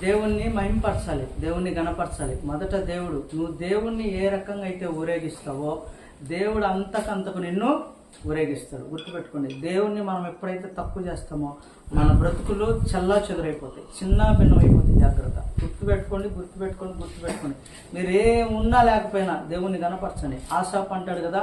Speaker 1: దేవుణ్ణి మహింపరచాలి, దేవుణ్ణి గణపరచాలి. మొదట దేవుడు, నువ్వు దేవుణ్ణి ఏ రకంగా అయితే ఊరేగిస్తావో దేవుడు అంతకంతకు నిన్ను ఊరేగిస్తాడు. గుర్తుపెట్టుకోండి. దేవుణ్ణి మనం ఎప్పుడైతే తక్కువ చేస్తామో మన బ్రతుకులు చల్లా చెదురైపోతాయి, చిన్న భిన్నమైపోతాయి. జాగ్రత్త. గుర్తుపెట్టుకోండి, గుర్తుపెట్టుకోండి, గుర్తుపెట్టుకోండి. మీరు ఏమున్నా లేకపోయినా దేవుణ్ణి గణపరచండి. ఆశాపు అంటాడు కదా,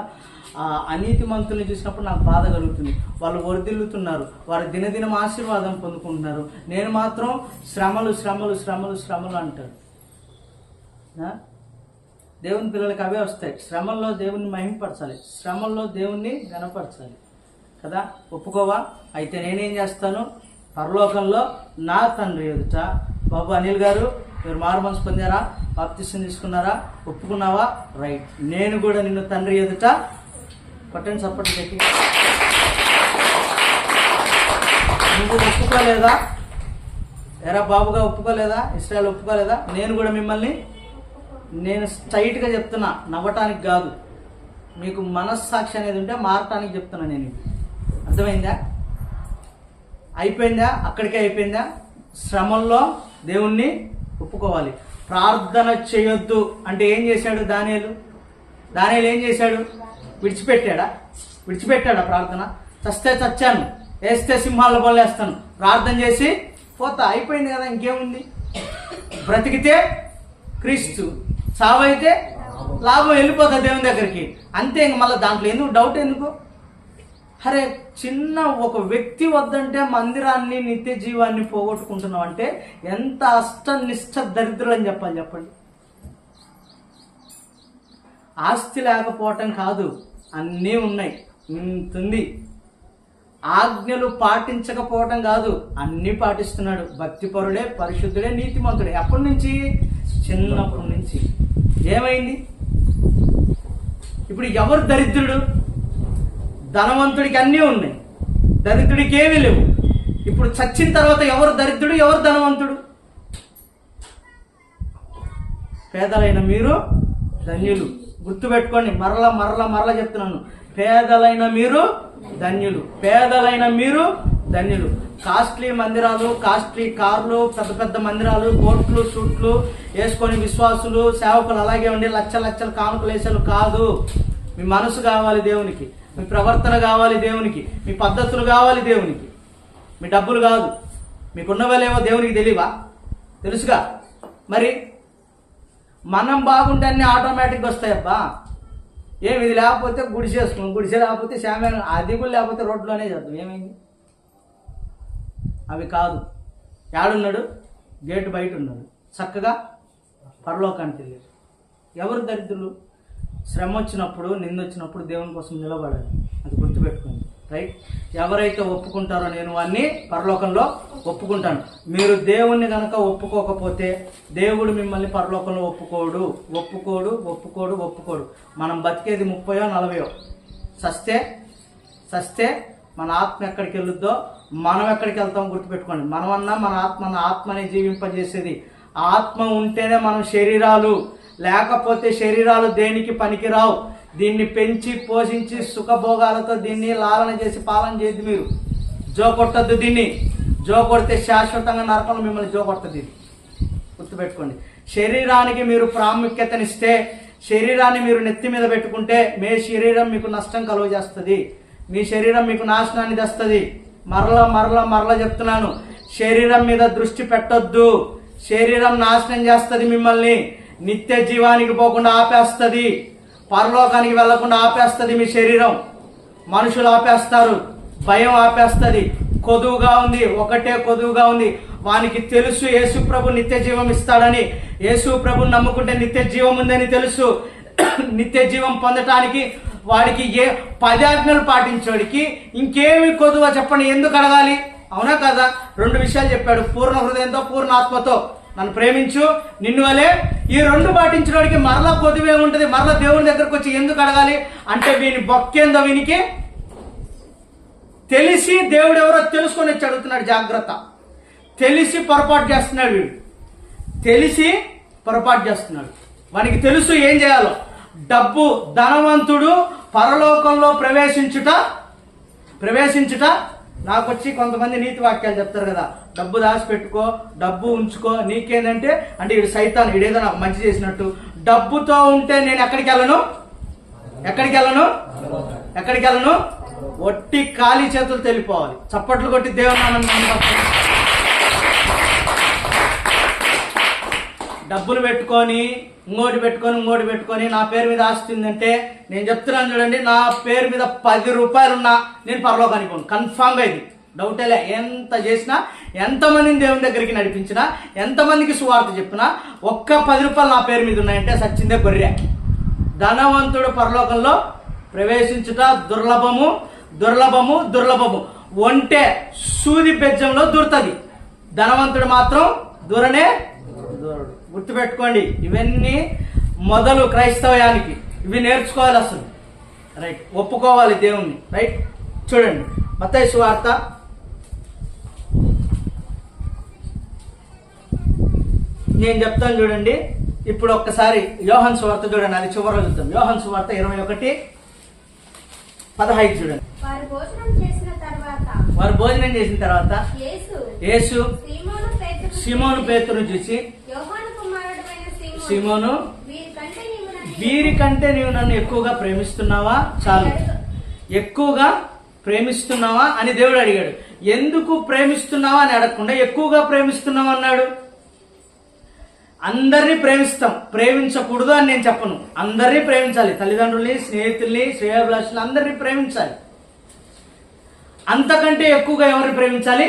Speaker 1: ఆ అనీతి మంతుల్ని చూసినప్పుడు నాకు బాధ కలుగుతుంది. వాళ్ళు వర్ధిల్లుతున్నారు, వారు దినదినం ఆశీర్వాదం పొందుకుంటున్నారు, నేను మాత్రం శ్రమలు శ్రమలు శ్రమలు శ్రమలు అంటాడు. దేవుని పిల్లలకి అవే వస్తాయి. శ్రమల్లో దేవుణ్ణి మహింపరచాలి, శ్రమల్లో దేవుణ్ణి గణపరచాలి కదా. ఒప్పుకోవా? అయితే నేనేం చేస్తాను? పరలోకంలో నా తండ్రి ఎదుట. బాబు అనిల్ గారు, మీరు మారు మనసు పొందారా? బాప్తిసం తీసుకున్నారా? ఒప్పుకున్నావా? రైట్. నేను కూడా నిన్ను తండ్రి ఎదుట కొట్టండి సపోర్ట్ పెట్టి. నువ్వు ఒప్పుకోలేదా? ఎరా బాబుగా ఒప్పుకోలేదా? ఇస్రాయేల్ ఒప్పుకోలేదా? నేను కూడా మిమ్మల్ని, నేను స్ట్రైట్గా చెప్తున్నా, నవ్వటానికి కాదు. మీకు మనస్సాక్షి అనేది ఉంటే మారటానికి చెప్తున్నా నేను. అర్థమైందా? అయిపోయిందా? అక్కడికే అయిపోయిందా? శ్రమల్లో దేవుణ్ణి ఒప్పుకోవాలి. ప్రార్థన చేయొద్దు అంటే ఏం చేశాడు దానియేలు ఏం చేశాడు? విడిచిపెట్టాడా ప్రార్థన? చస్తే చచ్చాను, వేస్తే సింహాల బొల్లేస్తాను, ప్రార్థన చేసి పోతా, అయిపోయింది కదా, ఇంకేముంది? బ్రతికితే క్రీస్తు, చావైతే లాభం, వెళ్ళిపోతా దేవుని దగ్గరికి, అంతే. ఇంక మళ్ళీ దాంట్లో ఎందుకు డౌట్ ఎందుకు? అరే చిన్న ఒక వ్యక్తి వద్దంటే మందిరాన్ని, నిత్య జీవాన్ని పోగొట్టుకుంటున్నాం అంటే ఎంత అష్టనిష్ట దరిద్రులు అని చెప్పండి. ఆస్తి లేకపోవటం కాదు, అన్నీ ఉన్నాయి, ఇంతుంది. ఆజ్ఞలు పాటించకపోవటం కాదు, అన్నీ పాటిస్తున్నాడు. భక్తిపరుడే, పరిశుద్ధుడే, నీతిమంతుడే. ఎప్పటి నుంచి? చిన్నప్పటి నుంచి. ఏమైంది ఇప్పుడు? ఎవరు దరిద్రుడు? ధనవంతుడికి అన్నీ ఉన్నాయి, దరిద్రుడికి ఏమీ లేవు. ఇప్పుడు చచ్చిన తర్వాత ఎవరు దరిద్రుడు, ఎవరు ధనవంతుడు? పేదలైన మీరు ధన్యులు. గుర్తుపెట్టుకోండి, మరలా చెప్తున్నాను, పేదలైన మీరు ధన్యులు, పేదలైన మీరు ధన్యులు. కాస్ట్లీ మందిరాలు, కాస్ట్లీ కార్లు, పెద్ద పెద్ద మందిరాలు, కోట్లు సూట్లు వేసుకొని విశ్వాసులు, సేవకులు అలాగే ఉండి లక్షలు కానుకలు వేసేలు కాదు. మీ మనసు కావాలి దేవునికి, మీ ప్రవర్తన కావాలి దేవునికి, మీ పద్ధతులు కావాలి దేవునికి, మీ డబ్బులు కాదు. మీకున్నవేలేవో దేవునికి తెలియవా? తెలుసుగా. మరి మనం బాగుంటే అన్నీ ఆటోమేటిక్గా వస్తాయబ్బా. ఇది లేకపోతే గుడిసేసుకున్నాం, గుడిసే లేకపోతే శామ్యాన్, అది కూడా లేకపోతే రోడ్లోనే చేద్దాం. ఏమైంది? అవి కాదు. యాడున్నాడు? గేటు బయట ఉన్నాడు, చక్కగా పరలోకానికి వెళ్ళాడు. ఎవరు దరిద్రులు? శ్రమ వచ్చినప్పుడు, నిందొచ్చినప్పుడు దేవుని కోసం నిలబడాలి. అది గుర్తుపెట్టుకోండి, రైట్? ఎవరైతే ఒప్పుకుంటారో నేను వాడిని పరలోకంలో ఒప్పుకుంటాను. మీరు దేవుణ్ణి కనుక ఒప్పుకోకపోతే దేవుడు మిమ్మల్ని పరలోకంలో ఒప్పుకోడు. మనం బతికేది 30 40. సస్తే మన ఆత్మ ఎక్కడికి వెళ్ళుద్దో మనం ఎక్కడికి వెళ్తామో గుర్తుపెట్టుకోండి. మనమన్నా మన ఆత్మని జీవింపజేసేది. ఆత్మ ఉంటేనే మనం శరీరాలు, లేకపోతే శరీరాలు దేనికి పనికిరావు. దీన్ని పెంచి పోషించి సుఖభోగాలతో దీన్ని లాలన చేసి పాలన చేయద్దు. మీరు జోకొట్టద్దు దీన్ని. జోకొడితే శాశ్వతంగా నరకంలో మిమ్మల్ని జోకొడుతుంది. గుర్తుపెట్టుకోండి. శరీరానికి మీరు ప్రాముఖ్యతనిస్తే, శరీరాన్ని మీరు నెత్తి మీద పెట్టుకుంటే మీ శరీరం మీకు నష్టం కలుగజేస్తుంది, మీ శరీరం మీకు నాశనాన్ని తెస్తుంది. మరలా చెప్తున్నాను, శరీరం మీద దృష్టి పెట్టొద్దు. శరీరం నాశనం చేస్తుంది మిమ్మల్ని, నిత్య జీవానికి పోకుండా ఆపేస్తుంది, పరలోకానికి వెళ్లకుండా ఆపేస్తుంది మీ శరీరం. మనుషులు ఆపేస్తారు, భయం ఆపేస్తుంది. ఒకటే కొదువుగా ఉంది. వానికి తెలుసు యేసు ప్రభు నిత్య జీవం ఇస్తాడని. యేసు ప్రభుని నమ్ముకుంటే నిత్య జీవం ఉందని తెలుసు. నిత్య జీవం పొందటానికి వాడికి 10 ఆజ్ఞలు పాటించోడికి ఇంకేమి కొదువ చెప్పండి? ఎందుకు అడగాలి? అవునా కదా? 2 విషయాలు చెప్పాడు. పూర్ణ హృదయంతో, పూర్ణ ఆత్మతో నన్ను ప్రేమించు, నిన్ను వలే. ఈ 2 పాటించడానికి మరలా కొదువే ఉంటుంది. మరలా దేవుని దగ్గరకు వచ్చి ఎందుకు అడగాలి అంటే, వీని బొక్కేందో వీనికి తెలిసి దేవుడు ఎవరో తెలుసుకొని వచ్చి అడుగుతున్నాడు. జాగ్రత్త. తెలిసి పొరపాటు చేస్తున్నాడు వీడు, వానికి తెలుసు ఏం చేయాలో. డబ్బు, ధనవంతుడు పరలోకంలో ప్రవేశించుట నాకు వచ్చి కొంతమంది నీతి వాక్యాలు చెప్తారు కదా, డబ్బు దాచిపెట్టుకో, డబ్బు ఉంచుకో, నీకేందంటే అంటే వీడు సైతాన్, వీడేదో నాకు మంచి చేసినట్టు. డబ్బుతో ఉంటే నేను ఎక్కడికి వెళ్ళను? ఒట్టి ఖాళీ చేతులు తెలిపోవాలి. చప్పట్లు కొట్టి దేవుని డబ్బులు పెట్టుకొని ఇంకోటి పెట్టుకొని నా పేరు మీద ఆస్తి ఉందంటే, నేను చెప్తున్నాను చూడండి, నా పేరు మీద 10 రూపాయలున్నా నేను పరలోకానికి పోను. కన్ఫామ్గా ఇది, డౌటేలే. ఎంత చేసినా, ఎంతమందిని దేవుని దగ్గరికి నడిపించినా, ఎంతమందికి సువార్త చెప్పినా, ఒక్క 10 రూపాయలు నా పేరు మీద ఉన్నాయంటే సచ్చిందే గొర్రె. ధనవంతుడు పరలోకంలో ప్రవేశించుట దుర్లభము. ఒంటే సూది బెజ్జంలో దూరుతుంది, ధనవంతుడు మాత్రం దూరడు. గుర్తుపెట్టుకోండి. ఇవన్నీ మొదలు క్రైస్తవ్యానికి. ఇవి నేర్చుకోవాలి అసలు, రైట్? ఒప్పుకోవాలి దేవుణ్ణి, రైట్? చూడండి మత్తయి సువార్త 'నేను చెప్తాను చూడండి. ఇప్పుడు ఒక్కసారి యోహాను సువార్త చూడండి, అది చివరిలో చూద్దాం. యోహాను సువార్త 21:15 చూడండి. వారు భోజనం చేసిన తర్వాత యేసు సీమోను పేతురును చూసి, సీమోను, వీరికంటే నీవు నన్ను ఎక్కువగా ప్రేమిస్తున్నావా? చాలు, ఎక్కువగా ప్రేమిస్తున్నావా అని దేవుడు అడిగాడు. ఎందుకు ప్రేమిస్తున్నావా అని అడగకుండా ఎక్కువగా ప్రేమిస్తున్నావా అన్నాడు. అందరినీ ప్రేమిస్తాం, ప్రేమించకూడదు అని నేను చెప్పను. అందరినీ ప్రేమించాలి, తల్లిదండ్రుల్ని, స్నేహితుల్ని, శ్రేయోభిలాషుల్ని అందరినీ ప్రేమించాలి. అంతకంటే ఎక్కువగా ఎవరిని ప్రేమించాలి?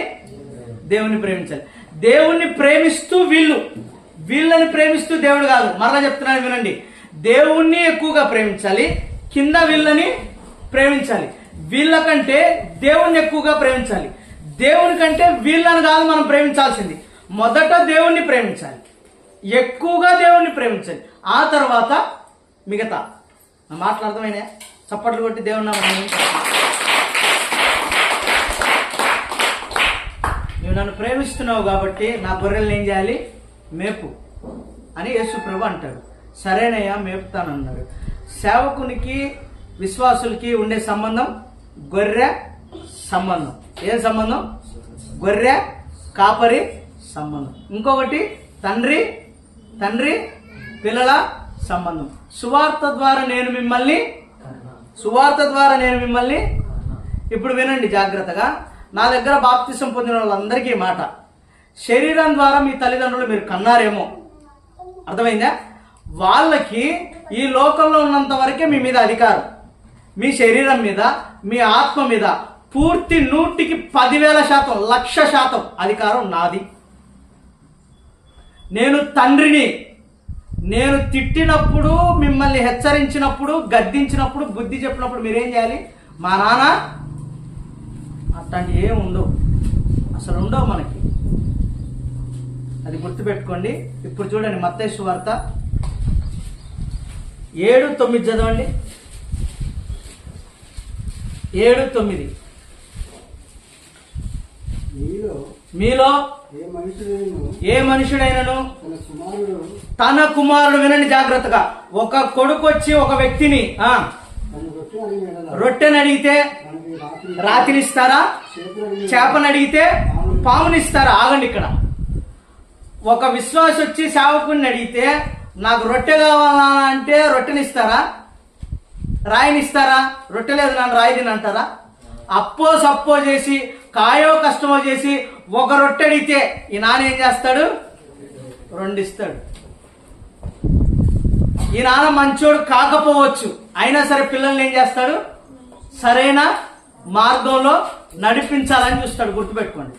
Speaker 1: దేవుణ్ణి ప్రేమించాలి. దేవుణ్ణి ప్రేమిస్తూ వీళ్ళని ప్రేమిస్తూ దేవుడు కాదు. మరలా చెప్తున్నాను వినండి, దేవుణ్ణి ఎక్కువగా ప్రేమించాలి, కింద వీళ్ళని ప్రేమించాలి. వీళ్ళకంటే దేవుణ్ణి ఎక్కువగా ప్రేమించాలి. దేవుని కంటే వీళ్ళని కాదు మనం ప్రేమించాల్సింది. మొదట దేవుణ్ణి ప్రేమించాలి, ఎక్కువగా దేవుణ్ణి ప్రేమించాలి, ఆ తర్వాత మిగతా. నా మాటలు అర్థమైనా? చప్పట్లు కొట్టి దేవుని నామమున నువ్వు నన్ను ప్రేమిస్తున్నావు కాబట్టి నా గొర్రెలను ఏం చేయాలి? మేపు అని యేసు ప్రభు అంటాడు. సరేనయ్యా, మేపుతానన్నాడు. సేవకునికి విశ్వాసులకి ఉండే సంబంధం గొర్రె సంబంధం. ఏం సంబంధం? గొర్రె కాపరి సంబంధం. ఇంకొకటి తండ్రి పిల్లల సంబంధం. సువార్త ద్వారా నేను మిమ్మల్ని ఇప్పుడు వినండి జాగ్రత్తగా. నా దగ్గర బాప్తిసం పొందిన వాళ్ళందరికీ మాట, శరీరం ద్వారా మీ తల్లిదండ్రులు మీరు కన్నారేమో, అర్థమైందా? వాళ్ళకి ఈ లోకంలో ఉన్నంత వరకే మీ మీద అధికారం. మీ శరీరం మీద, మీ ఆత్మ మీద పూర్తి 100కి 10,000%, 1,00,000% అధికారం నాది. నేను తండ్రిని. నేను తిట్టినప్పుడు, మిమ్మల్ని హెచ్చరించినప్పుడు, గద్దించినప్పుడు, బుద్ధి చెప్పినప్పుడు మీరేం చేయాలి? మా నాన్న అట్లాంటి ఏం ఉండవు, అసలు ఉండవు మనకి. అది గుర్తుపెట్టుకోండి. ఇప్పుడు చూడండి, మత్తయి సువార్త 7:9 చదవండి. 7:9 మీలో ఏ మనుషుడైనను తన కుమారుడు, వినండి జాగ్రత్తగా, ఒక కొడుకు వచ్చి ఒక వ్యక్తిని రొట్టెని అడిగితే రాతినిస్తారా? చేపని అడిగితే పామునిస్తారా? ఆగండి, ఇక్కడ ఒక విశ్వాసి వచ్చి సేవకుని అడిగితే నాకు రొట్టె కావాలా అంటే రొట్టెనిస్తారా? రాయినిస్తారా? రొట్టె లేదు నన్ను రాయి తిని అంటారా? అప్పో సప్పో చేసి, కాయో కష్టమో చేసి ఒక రొట్టె అడిగితే ఈ నాన్న ఏం చేస్తాడు? 2 ఇస్తాడు. ఈ నాన్న మంచోడు కాకపోవచ్చు, అయినా సరే పిల్లల్ని ఏం చేస్తాడు? సరైన మార్గంలో నడిపించాలని చూస్తాడు. గుర్తుపెట్టుకోండి.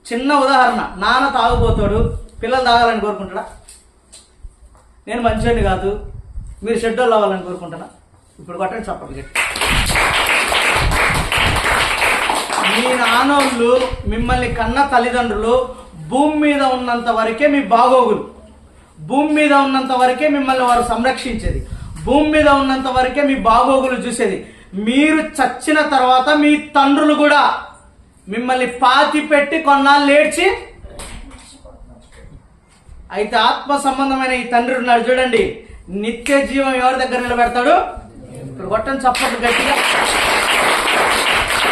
Speaker 1: చిన్న ఉదాహరణ, నాన్న తాగుపోతాడు, పిల్లలు తాగాలని కోరుకుంటాడా? నేను మంచోడిని కాదు, మీరు షెడ్యూల్ అవ్వాలని కోరుకుంటానా? ఇప్పుడు కొట్టండి చప్పట్లు. మీ నాన్నోళ్ళు, మిమ్మల్ని కన్న తల్లిదండ్రులు భూమి మీద ఉన్నంత వరకే మీ బాగోగులు, భూమి మీద ఉన్నంత వరకే మిమ్మల్ని వారు సంరక్షించేది, భూమి మీద ఉన్నంత వరకే మీ బాగోగులు చూసేది. మీరు చచ్చిన తర్వాత మీ తండ్రులు కూడా మిమ్మల్ని పాతి పెట్టి కొన్నాళ్ళు ఏడ్చి, అయితే ఆత్మ సంబంధమైన ఈ తండ్రి ఉన్నాడు చూడండి, నిత్య జీవం ఎవరి దగ్గర నిలబెడతాడు? ఇప్పుడు కొట్టని చప్పట్లు గట్టిగా.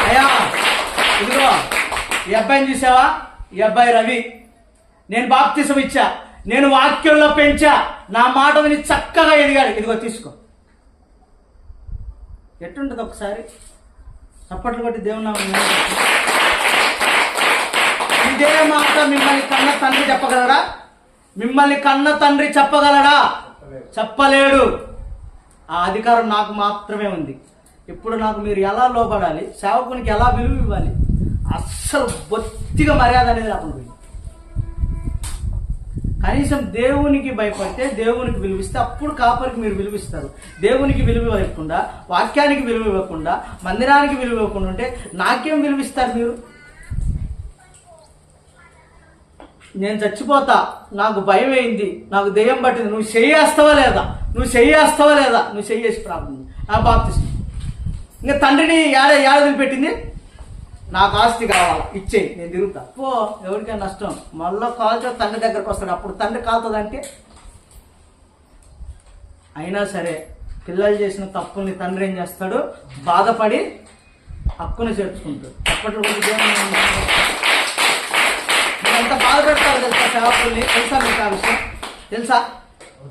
Speaker 1: అయ్యా ఇదిగో ఈ అబ్బాయిని చూసావా? ఈ అబ్బాయి రవి, నేను బాప్తిసం ఇచ్చా, నేను వాక్యంలో పెంచా, నా మాట విని చక్కగా ఎదిగాడు, ఇదిగో తీసుకో. ఎట్టుంటది? ఒకసారి చప్పట్లు కొట్టి దేవుని నామమున ఇదే మాట మిమ్మల్ని కన్న తండ్రి చెప్పగలడా? మిమ్మల్ని కన్న తండ్రి చెప్పగలడా? చెప్పలేడు. ఆ అధికారం నాకు మాత్రమే ఉంది. ఇప్పుడు నాకు మీరు ఎలా లోపడాలి, సేవకునికి ఎలా విలువ ఇవ్వాలి, అస్సలు బొత్తిగా మర్యాద అనేది రాకుండా పోయింది. కనీసం దేవునికి భయపడితే, దేవునికి విలువిస్తే అప్పుడు కాపరికి మీరు విలువిస్తారు. దేవునికి విలువ ఇవ్వకుండా, వాక్యానికి విలువ ఇవ్వకుండా, మందిరానికి విలువ ఇవ్వకుండా ఉంటే నాకేం విలువిస్తారు మీరు? నేను చచ్చిపోతా, నాకు భయం అయింది, నాకు దెయ్యం పట్టింది, నువ్వు చెయ్యేస్తావా లేదా? నువ్వు చెయ్యేసి ప్రార్థన ఆ బాప్తిసం. ఇంకా తండ్రిని ఏడాది పెట్టింది, నాకు ఆస్తి కావాలా, ఇచ్చేయి, నేను తిరుగుతా. పో, ఎవరికైనా నష్టం. మళ్ళీ కాల్చో తండ్రి దగ్గరకు వస్తాడు, అప్పుడు తండ్రి కాలుతుందంటే. అయినా సరే పిల్లలు చేసిన తప్పుల్ని తండ్రి ఏం చేస్తాడు? బాధపడి హక్కును చేర్చుకుంటాడు. అప్పట్లో ఎంత బాధ పెడతారు తెలుసా సేవకుల్ని? తెలుసా మీకు ఆ విషయం? తెలుసా?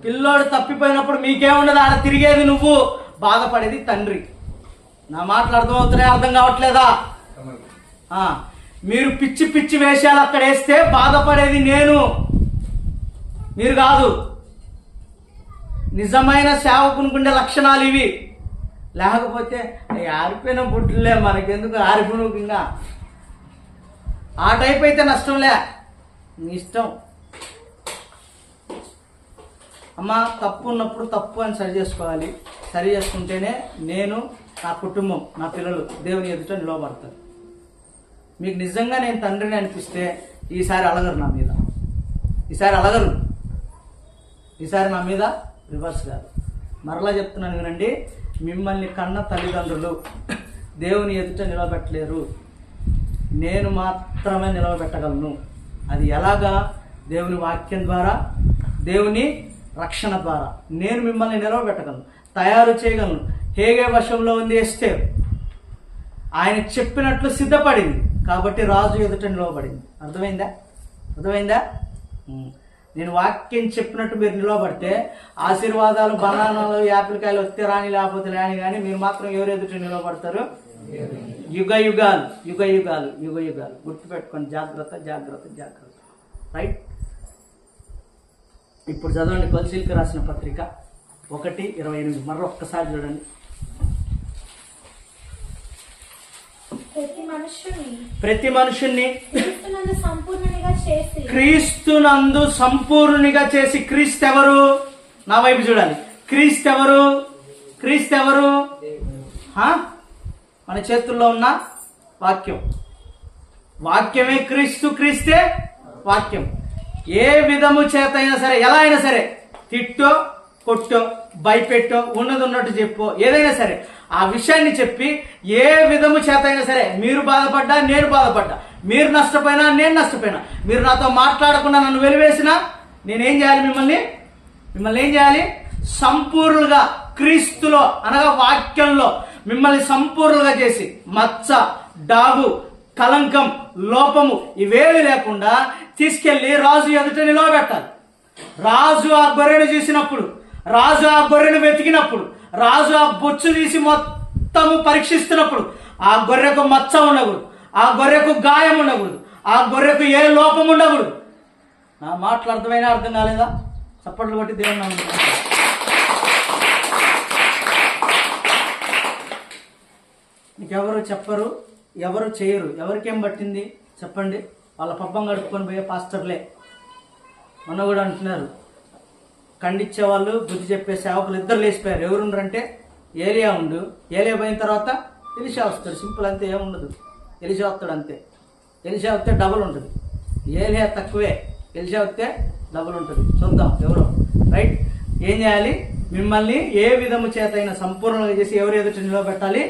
Speaker 1: పిల్లోడు తప్పిపోయినప్పుడు మీకేముండదు, ఆడ తిరిగేది నువ్వు, బాధపడేది తండ్రి. నా మాటలు అర్థమవుతున్నాయి, అర్థం కావట్లేదా? మీరు పిచ్చి పిచ్చి వేషాలు అక్కడ వేస్తే బాధపడేది నేను, మీరు కాదు. నిజమైన సేవకునికుండే లక్షణాలు ఇవి. లేకపోతే ఆరిపోయిన బుడ్లే మనకెందుకు, ఆరిపోయినా ఆ టైప్ అయితే నష్టంలే, నీ ఇష్టం. అమ్మ తప్పు ఉన్నప్పుడు తప్పు అని సరి చేసుకోవాలి. సరి చేసుకుంటేనే నేను, నా కుటుంబం, నా పిల్లలు దేవుని ఎదుట నిలవబడతారు. మీకు నిజంగా నేను తండ్రిని అనిపిస్తే ఈసారి అలగరు నా మీద, ఈసారి అలగరు, ఈసారి నా మీద రివర్స్ కాదు. మరలా చెప్తున్నాను వినండి, మిమ్మల్ని కన్న తల్లిదండ్రులు దేవుని ఎదుట నిలబెట్టలేరు, నేను మాత్రమే నిలబెట్టగలను. అది ఎలాగా? దేవుని వాక్యం ద్వారా, దేవుని రక్షణ ద్వారా నేను మిమ్మల్ని నిలవబెట్టగలను, తయారు చేయగలను. హేగే వశంలో ఉంది ఎస్తేరు, ఆయన చెప్పినట్లు సిద్ధపడింది కాబట్టి రాజు ఎదుట నిలవబడింది. అర్థమైందా? అర్థమైందా? నేను వాక్యం చెప్పినట్టు మీరు నిలవబడితే ఆశీర్వాదాలు, బనానాలు, యాపిల్కాయలు వస్తే రాని లేకపోతే రాని, కానీ మీరు మాత్రం ఎవరు ఎదుట నిలవబడతారు? యుగ యుగాలు, యుగ యుగాలు, యుగ యుగాలు. గుర్తుపెట్టుకోండి, జాగ్రత్త, జాగ్రత్త, జాగ్రత్త. రైట్? ఇప్పుడు చదవండి కొలసీలకు రాసిన పత్రిక 1:28. మరొక్కసారి చూడండి. ప్రతి మనుషుణ్ణి క్రీస్తునందు సంపూర్ణునిగా చేసి. క్రీస్తు ఎవరు? నా వైపు చూడాలి. క్రీస్తు ఎవరు? క్రీస్తు ఎవరు? మన చేతుల్లో ఉన్న వాక్యం, వాక్యమే క్రీస్తు, క్రీస్తే వాక్యం. ఏ విధము చేత అయినా సరే, ఎలా అయినా సరే, తిట్టో కొట్టో భయపెట్టో ఉన్నది ఉన్నట్టు చెప్పో, ఏదైనా సరే ఆ విషయాన్ని చెప్పి ఏ విధము చేత అయినా సరే, మీరు బాధపడ్డా నేను బాధపడ్డా, మీరు నష్టపోయినా నేను నష్టపోయినా, మీరు నాతో మాట్లాడకుండా నన్ను వెలివేసినా నేనేం చేయాలి? మిమ్మల్ని ఏం చేయాలి? సంపూర్ణులుగా క్రీస్తులో అనగా వాక్యంలో మిమ్మల్ని సంపూర్ణులుగా చేసి మచ్చ, డాగు, కలంకం, లోపము ఇవేవి లేకుండా తీసుకెళ్లి రాజు ఎదుట నిలవబెట్టాలి. రాజు ఆ గొర్రెను చూసినప్పుడు, రాజు ఆ గొర్రెను వెతికినప్పుడు, రాజు ఆ బొచ్చు తీసి మొత్తము పరీక్షిస్తున్నప్పుడు ఆ గొర్రెకు మచ్చ ఉండకూడదు, ఆ గొర్రెకు గాయం ఉండకూడదు, ఆ గొర్రెకు ఏ లోపం ఉండకూడదు. నా మాటలు అర్థమైనా అర్థం కాలేదా? చప్పట్లు కొట్టి దేవుని నమ్ముతున్నాను. నీకెవరు చెప్పరు, ఎవరు చేయరు. ఎవరికేం పట్టింది చెప్పండి? వాళ్ళ పబ్బం గడుపుకొని పోయే పాస్టర్లే. మొన్న కూడా అంటున్నారు, ఖండించే వాళ్ళు, బుద్ధి చెప్పే సేవకులు ఇద్దరు లేచిపోయారు. ఎవరుండ్రంటే ఏలియా ఉండు, ఏలియా పోయిన తర్వాత ఎలీషా వస్తాడు. సింపుల్, అంతే, ఏముండదు. ఎలీషా వస్తాడు అంతే. ఎలీషా వస్తే డబుల్ ఉంటుంది. ఏలియా తక్కువే, ఎలీషా వస్తే డబుల్ ఉంటుంది. చూద్దాం ఎవరో. రైట్? ఏం చేయాలి? మిమ్మల్ని ఏ విధము చేత అయినా సంపూర్ణంగా చేసి ఎవరు ఎదుట నిలవబెట్టాలి?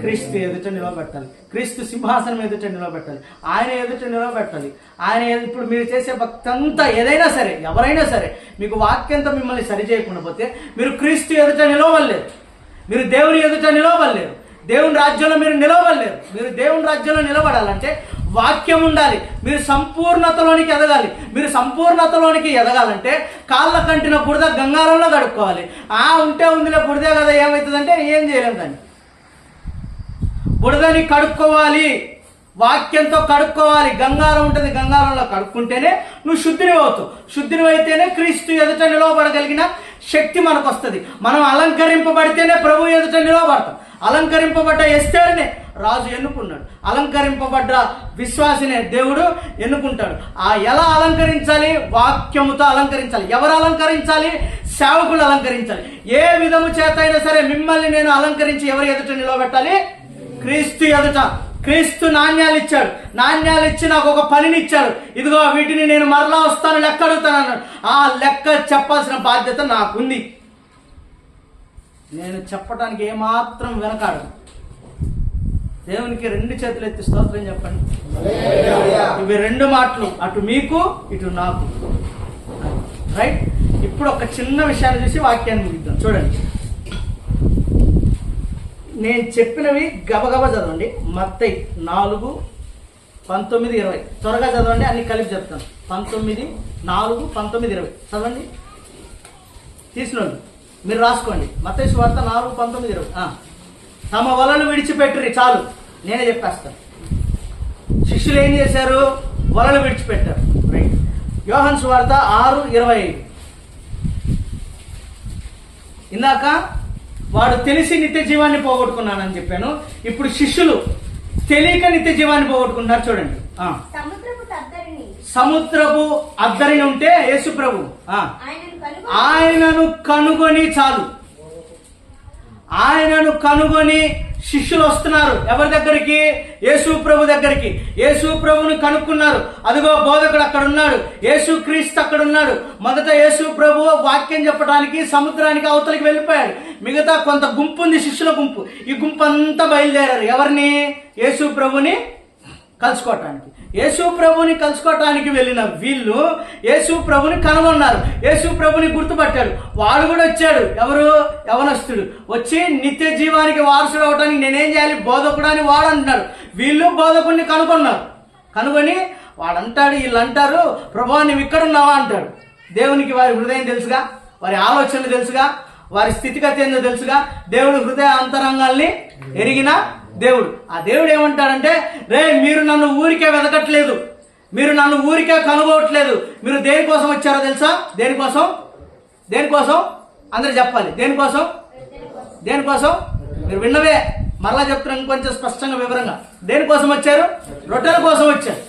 Speaker 1: క్రీస్తు ఎదుట నిలవబెట్టాలి. క్రీస్తు సింహాసనం ఎదుట నిలవబెట్టాలి. ఆయన ఎదుట నిలవబెట్టాలి. ఆయన ఇప్పుడు మీరు చేసే భక్తి అంతా, ఏదైనా సరే, ఎవరైనా సరే, మీకు వాక్యంతో మిమ్మల్ని సరి చేయకుండా పోతే మీరు క్రీస్తు ఎదుట నిలవలేరు, మీరు దేవుని ఎదుట నిలవలేరు, దేవుని రాజ్యంలో మీరు నిలవలేరు. మీరు దేవుని రాజ్యంలో నిలబడాలంటే వాక్యం ఉండాలి. మీరు సంపూర్ణతలోనికి ఎదగాలి. మీరు సంపూర్ణతలోనికి ఎదగాలంటే కాళ్ళ కంటిన బురద గంగారంలో కడుక్కోవాలి. ఉంటే ఉందిలే బురదే కదా, ఏమవుతుందంటే ఏం చేయలేము. దాన్ని బురదని కడుక్కోవాలి, వాక్యంతో కడుక్కోవాలి. గంగారం ఉంటుంది, గంగారంలో కడుక్కుంటేనే నువ్వు శుద్ధిని అవుతావు. శుద్ధిని అయితేనే క్రీస్తు ఎదుట నిలవబడగలిగిన శక్తి మనకు వస్తుంది. మనం అలంకరింపబడితేనే ప్రభు ఎదుట నిలవబడతాం. అలంకరింపబడ్డ ఎస్తేరునే రాజు ఎన్నుకున్నాడు. అలంకరింపబడ్డ విశ్వాసినే దేవుడు ఎన్నుకుంటాడు. ఎలా అలంకరించాలి? వాక్యముతో అలంకరించాలి. ఎవరు అలంకరించాలి? సేవకులు అలంకరించాలి. ఏ విధము చేత అయినా సరే మిమ్మల్ని నేను అలంకరించి ఎవరి ఎదుట నిలవబెట్టాలి? క్రీస్తు ఎదుట. క్రీస్తు నాణ్యాలు ఇచ్చాడు. నాణ్యాలు ఇచ్చి నాకు ఒక పనిని ఇచ్చాడు. ఇదిగో వీటిని నేను మరలా వస్తాను, లెక్క అడుగుతాను అన్నాడు. ఆ లెక్క చెప్పాల్సిన బాధ్యత నాకుంది. నేను చెప్పడానికి ఏమాత్రం వెనకాడను. దేవునికి 2 చేతులు ఎత్తి స్తోత్రం చెప్పండి. ఇవి 2 మాటలు, అటు మీకు ఇటు నాకు. రైట్? ఇప్పుడు ఒక చిన్న విషయాన్ని చూసి వాక్యాన్ని ముగిద్దాం. చూడండి, నేను చెప్పినవి గబగబా చదవండి. మత్తయి 4, 19, 20 త్వరగా చదవండి, అన్ని కలిపి చెప్తాను. 19, 4, 19, 20 చదవండి. తీసినోళ్ళు మీరు రాసుకోండి. మత్తయి సువార్త 4:19-20. తమ వలలు విడిచిపెట్టురి. చాలు, నేనే చెప్పేస్తాను. శిష్యులు ఏం చేశారు? వలలు విడిచిపెట్టారు. రైట్. యోహాను సువార్త 6:25. ఇందాక వాడు తెలిసి నిత్య జీవాన్ని పోగొట్టుకున్నానని చెప్పాను. ఇప్పుడు శిష్యులు తెలియక నిత్య జీవాన్ని పోగొట్టుకున్నారు. చూడండి, సముద్రపు అద్దరిని ఉంటే యేసు ప్రభు ఆయనను కనుగొని, చాలు, ఆయనను కనుగొని శిష్యులు వస్తున్నారు. ఎవరి దగ్గరికి? యేసు ప్రభు దగ్గరికి. యేసు ప్రభుని కనుక్కున్నారు. అదిగో బోధకుడు అక్కడ ఉన్నాడు, యేసు క్రీస్తు అక్కడ ఉన్నాడు. మొదట యేసు ప్రభు వాక్యం చెప్పడానికి సముద్రానికి అవతలికి వెళ్ళిపోయాడు. మిగతా కొంత గుంపు ఉంది, శిష్యుల గుంపు. ఈ గుంపు అంతా బయలుదేరారు. ఎవరిని? యేసు ప్రభుని కలుసుకోవటానికి. యేసు ప్రభుని కలుసుకోవటానికి వెళ్ళిన వీళ్ళు యేసు ప్రభుని కనుగొన్నారు. యేసు ప్రభుని గుర్తుపట్టాడు. వాడు కూడా వచ్చాడు. ఎవరు? యవనస్తుడు. వచ్చి నిత్య జీవానికి వారసుడు అవడానికి నేనేం చేయాలి? బోధకుడు అని వాడు అంటున్నాడు. వీళ్ళు బోధకుడిని కనుగొన్నారు. కనుగొని వాడంటాడు, వీళ్ళు అంటారు, ప్రభువా నువ్వు ఇక్కడ ఉన్నావా అంటాడు. దేవునికి వారి హృదయం తెలుసుగా, వారి ఆలోచనలు తెలుసుగా, వారి స్థితిగతి ఏందో తెలుసుగా. దేవుడు హృదయ అంతరంగాల్ని ఎరిగిన దేవుడు. ఆ దేవుడు ఏమంటాడంటే, రే మీరు నన్ను ఊరికే వెతకట్లేదు, మీరు నన్ను ఊరికే కనుగోవట్లేదు. మీరు దేనికోసం వచ్చారో తెలుసా? దేనికోసం? దేనికోసం? అందరు చెప్పాలి. దేనికోసం? దేనికోసం? మీరు విన్నవే, మరలా చెప్తున్నాను ఇంకొంచెం స్పష్టంగా వివరంగా. దేనికోసం వచ్చారు? రొట్టెల కోసం వచ్చారు.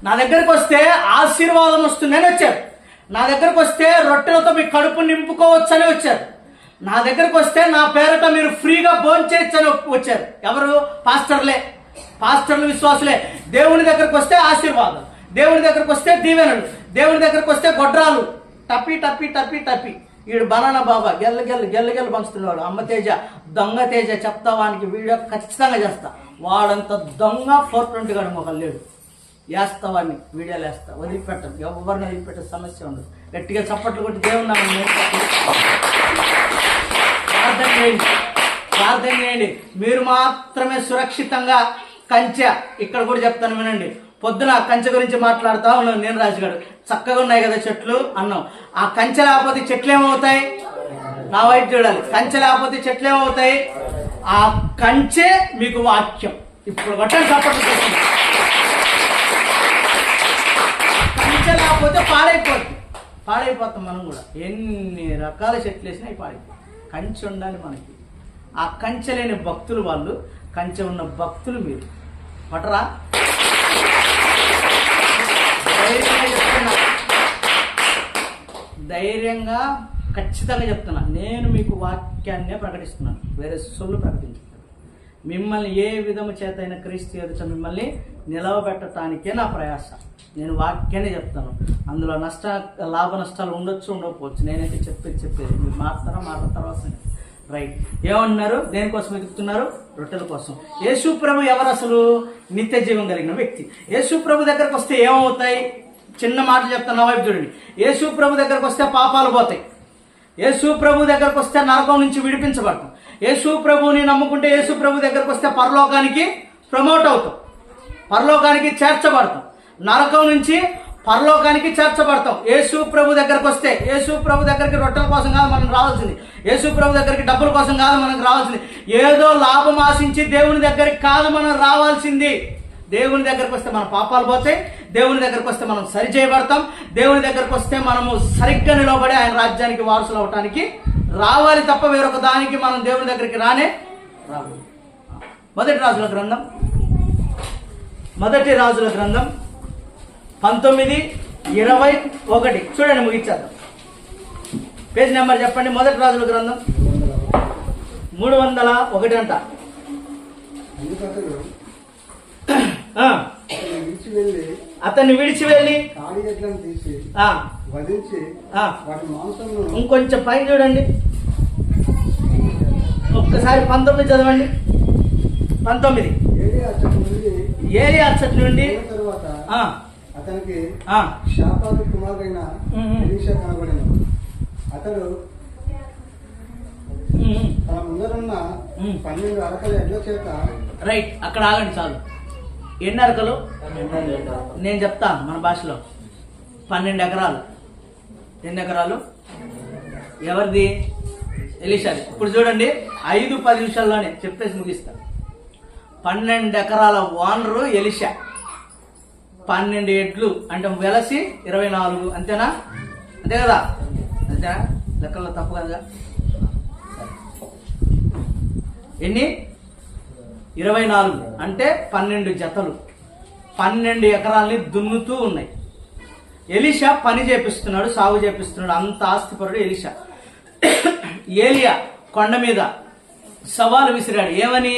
Speaker 1: నా దగ్గరకు వస్తే ఆశీర్వాదం వస్తుందని వచ్చారు. నా దగ్గరకు వస్తే రొట్టెలతో మీ కడుపు నింపుకోవచ్చని వచ్చారు. నా దగ్గరకు వస్తే నా పేరట మీరు ఫ్రీగా భోంచేయచ్చని వచ్చారు. ఎవరు? పాస్టర్లే, పాస్టర్లు, విశ్వాసులే. దేవుని దగ్గరకు వస్తే ఆశీర్వాదం, దేవుని దగ్గరకు వస్తే దీవెనలు, దేవుని దగ్గరకు వస్తే గొడ్రాలు. టప్పి టప్పి టప్పి టప్పి. వీడు బనానా బాబా గెల్ల గెల్ల గెల్ల గెల్ల పంచుతున్నాడు. అమ్మ తేజ, దొంగ తేజ, చెప్తావానికి వీడియో ఖచ్చితంగా చేస్తా. వాడంత దొంగ 420 గడు మొక్కలు లేడు. వేస్తావాడిని వీడియోలు వేస్తా, వదిలిపెట్టదు. ఎవరిని వదిలిపెట్టే సమస్య ఉండదు. గట్టిగా చప్పట్లు కొట్టి దేవుని ప్రార్థన చేయండి, ప్రార్థన చేయండి. మీరు మాత్రమే సురక్షితంగా కంచె. ఇక్కడ కూడా చెప్తాను వినండి. పొద్దున కంచె గురించి మాట్లాడుతా ఉన్నాను నేను, రాజుగారు. చక్కగా ఉన్నాయి కదా చెట్లు అన్నాం. ఆ కంచె లేకపోతే చెట్లు ఏమవుతాయి? నా వైపు చూడాలి. కంచె లేకపోతే చెట్లు ఏమవుతాయి? ఆ కంచె మీకు వాక్యం. ఇప్పుడు గట్టని చప్పట్లు చేస్తుంది. కంచె లేకపోతే పాడైపోతుంది, పాడైపోతాం మనం కూడా. ఎన్ని రకాల చెట్లు వేసినా పాడైపోతాం. కంచె ఉండాలి మనకి. ఆ కంచె లేని భక్తులు వాళ్ళు, కంచె ఉన్న భక్తులు మీరు. పటరా? ధైర్యంగా చెప్తున్నా, ధైర్యంగా ఖచ్చితంగా చెప్తున్నా. నేను మీకు వాక్యాన్నే ప్రకటిస్తున్నాను, వేరే సొల్లు ప్రకటించుతాను. మిమ్మల్ని ఏ విధము చేతైనా క్రీస్తు ఎదుట మిమ్మల్ని నిలవబెట్టడానికే నా ప్రయాస. నేను వాక్యాన్ని చెప్తాను. అందులో లాభ నష్టాలు ఉండొచ్చు, ఉండకపోవచ్చు. నేనైతే చెప్పేది మీరు మాట్లాడతారా? మాట్లాడతారా? రైట్. ఏమన్నారు? దేనికోసం వెతుకుతున్నారు? రొట్టెల కోసం. యేసు ప్రభు ఎవరు? అసలు నిత్య జీవం కలిగిన వ్యక్తి. యేసు ప్రభు దగ్గరకు వస్తే ఏమవుతాయి? చిన్న మాటలు చెప్తాను, నా వైపు చూడండి. యేసు ప్రభు దగ్గరకు వస్తే పాపాలు పోతాయి. యేసు ప్రభు దగ్గరకు వస్తే నరకం నుంచి విడిపించబడతాం. యేసు ప్రభుని నమ్ముకుంటే యేసు ప్రభు దగ్గరకు వస్తే పరలోకానికి ప్రమోట్ అవుతాం, పరలోకానికి చేర్చబడతాం. నరకం నుంచి పరలోకానికి చేర్చబడతాం యేసు ప్రభు దగ్గరకు వస్తే. యేసు ప్రభు దగ్గరికి రొట్టెల కోసం కాదు మనం రావాల్సింది, యేసు ప్రభు దగ్గరికి డబ్బుల కోసం కాదు మనకు రావాల్సింది, ఏదో లాభం ఆశించి దేవుని దగ్గరికి కాదు మనం రావాల్సింది. దేవుని దగ్గరకు వస్తే మన పాపాలు పోతాయి, దేవుని దగ్గరకు వస్తే మనం సరి చేయబడతాం, దేవుని దగ్గరకు వస్తే మనము సరిగ్గా నిలబడి ఆయన రాజ్యానికి వారసులు అవటానికి రావాలి తప్ప వేరొక దానికి మనం దేవుని దగ్గరికి రానే రావు. మొదటి రాజుల గ్రంథం 19:21 చూడండి, ముగించేద్దాం. పేజ్ నెంబర్ చెప్పండి. మొదటి రాజుల గ్రంథం 301 అంట. అతన్ని విడిచి వెళ్ళి ఇంకొంచెం పైన చూడండి, ఒక్కసారి 19 చదవండి. 19 ఏలి అచ్చటి నుండి
Speaker 2: అతనికి షాపాదు కుమారుడైన ఎలీషా కనబడెను. అతడు తన ముందరున్న 12 అరకల ఎడ్ల చేత.
Speaker 1: రైట్, అక్కడ ఆగండి చాలు. ఎన్ని అరకలు? నేను చెప్తాను మన భాషలో. 12 ఎకరాలు. ఎన్ని ఎకరాలు? ఎవరిది? ఎలీషాది. ఇప్పుడు చూడండి 5-10 నిమిషాల్లోనే చెప్పేసి ముగిస్తాను. 12 ఎకరాల ఓనరు ఎలీషా, 12 ఎడ్లు అంటే వెలసి 24, అంతేనా? అంతే కదా? అంతేనా? లెక్కల్లో తప్పు కదా? ఎన్ని? 24 అంటే 12 జతలు, 12 ఎకరాలని దున్నుతూ ఉన్నాయి. ఎలీషా పని చేపిస్తున్నాడు, సాగు చేపిస్తున్నాడు. అంత ఆస్తిపరుడు ఎలీషా. ఏలియా కొండ మీద సవాలు విసిరాడు. ఏమని?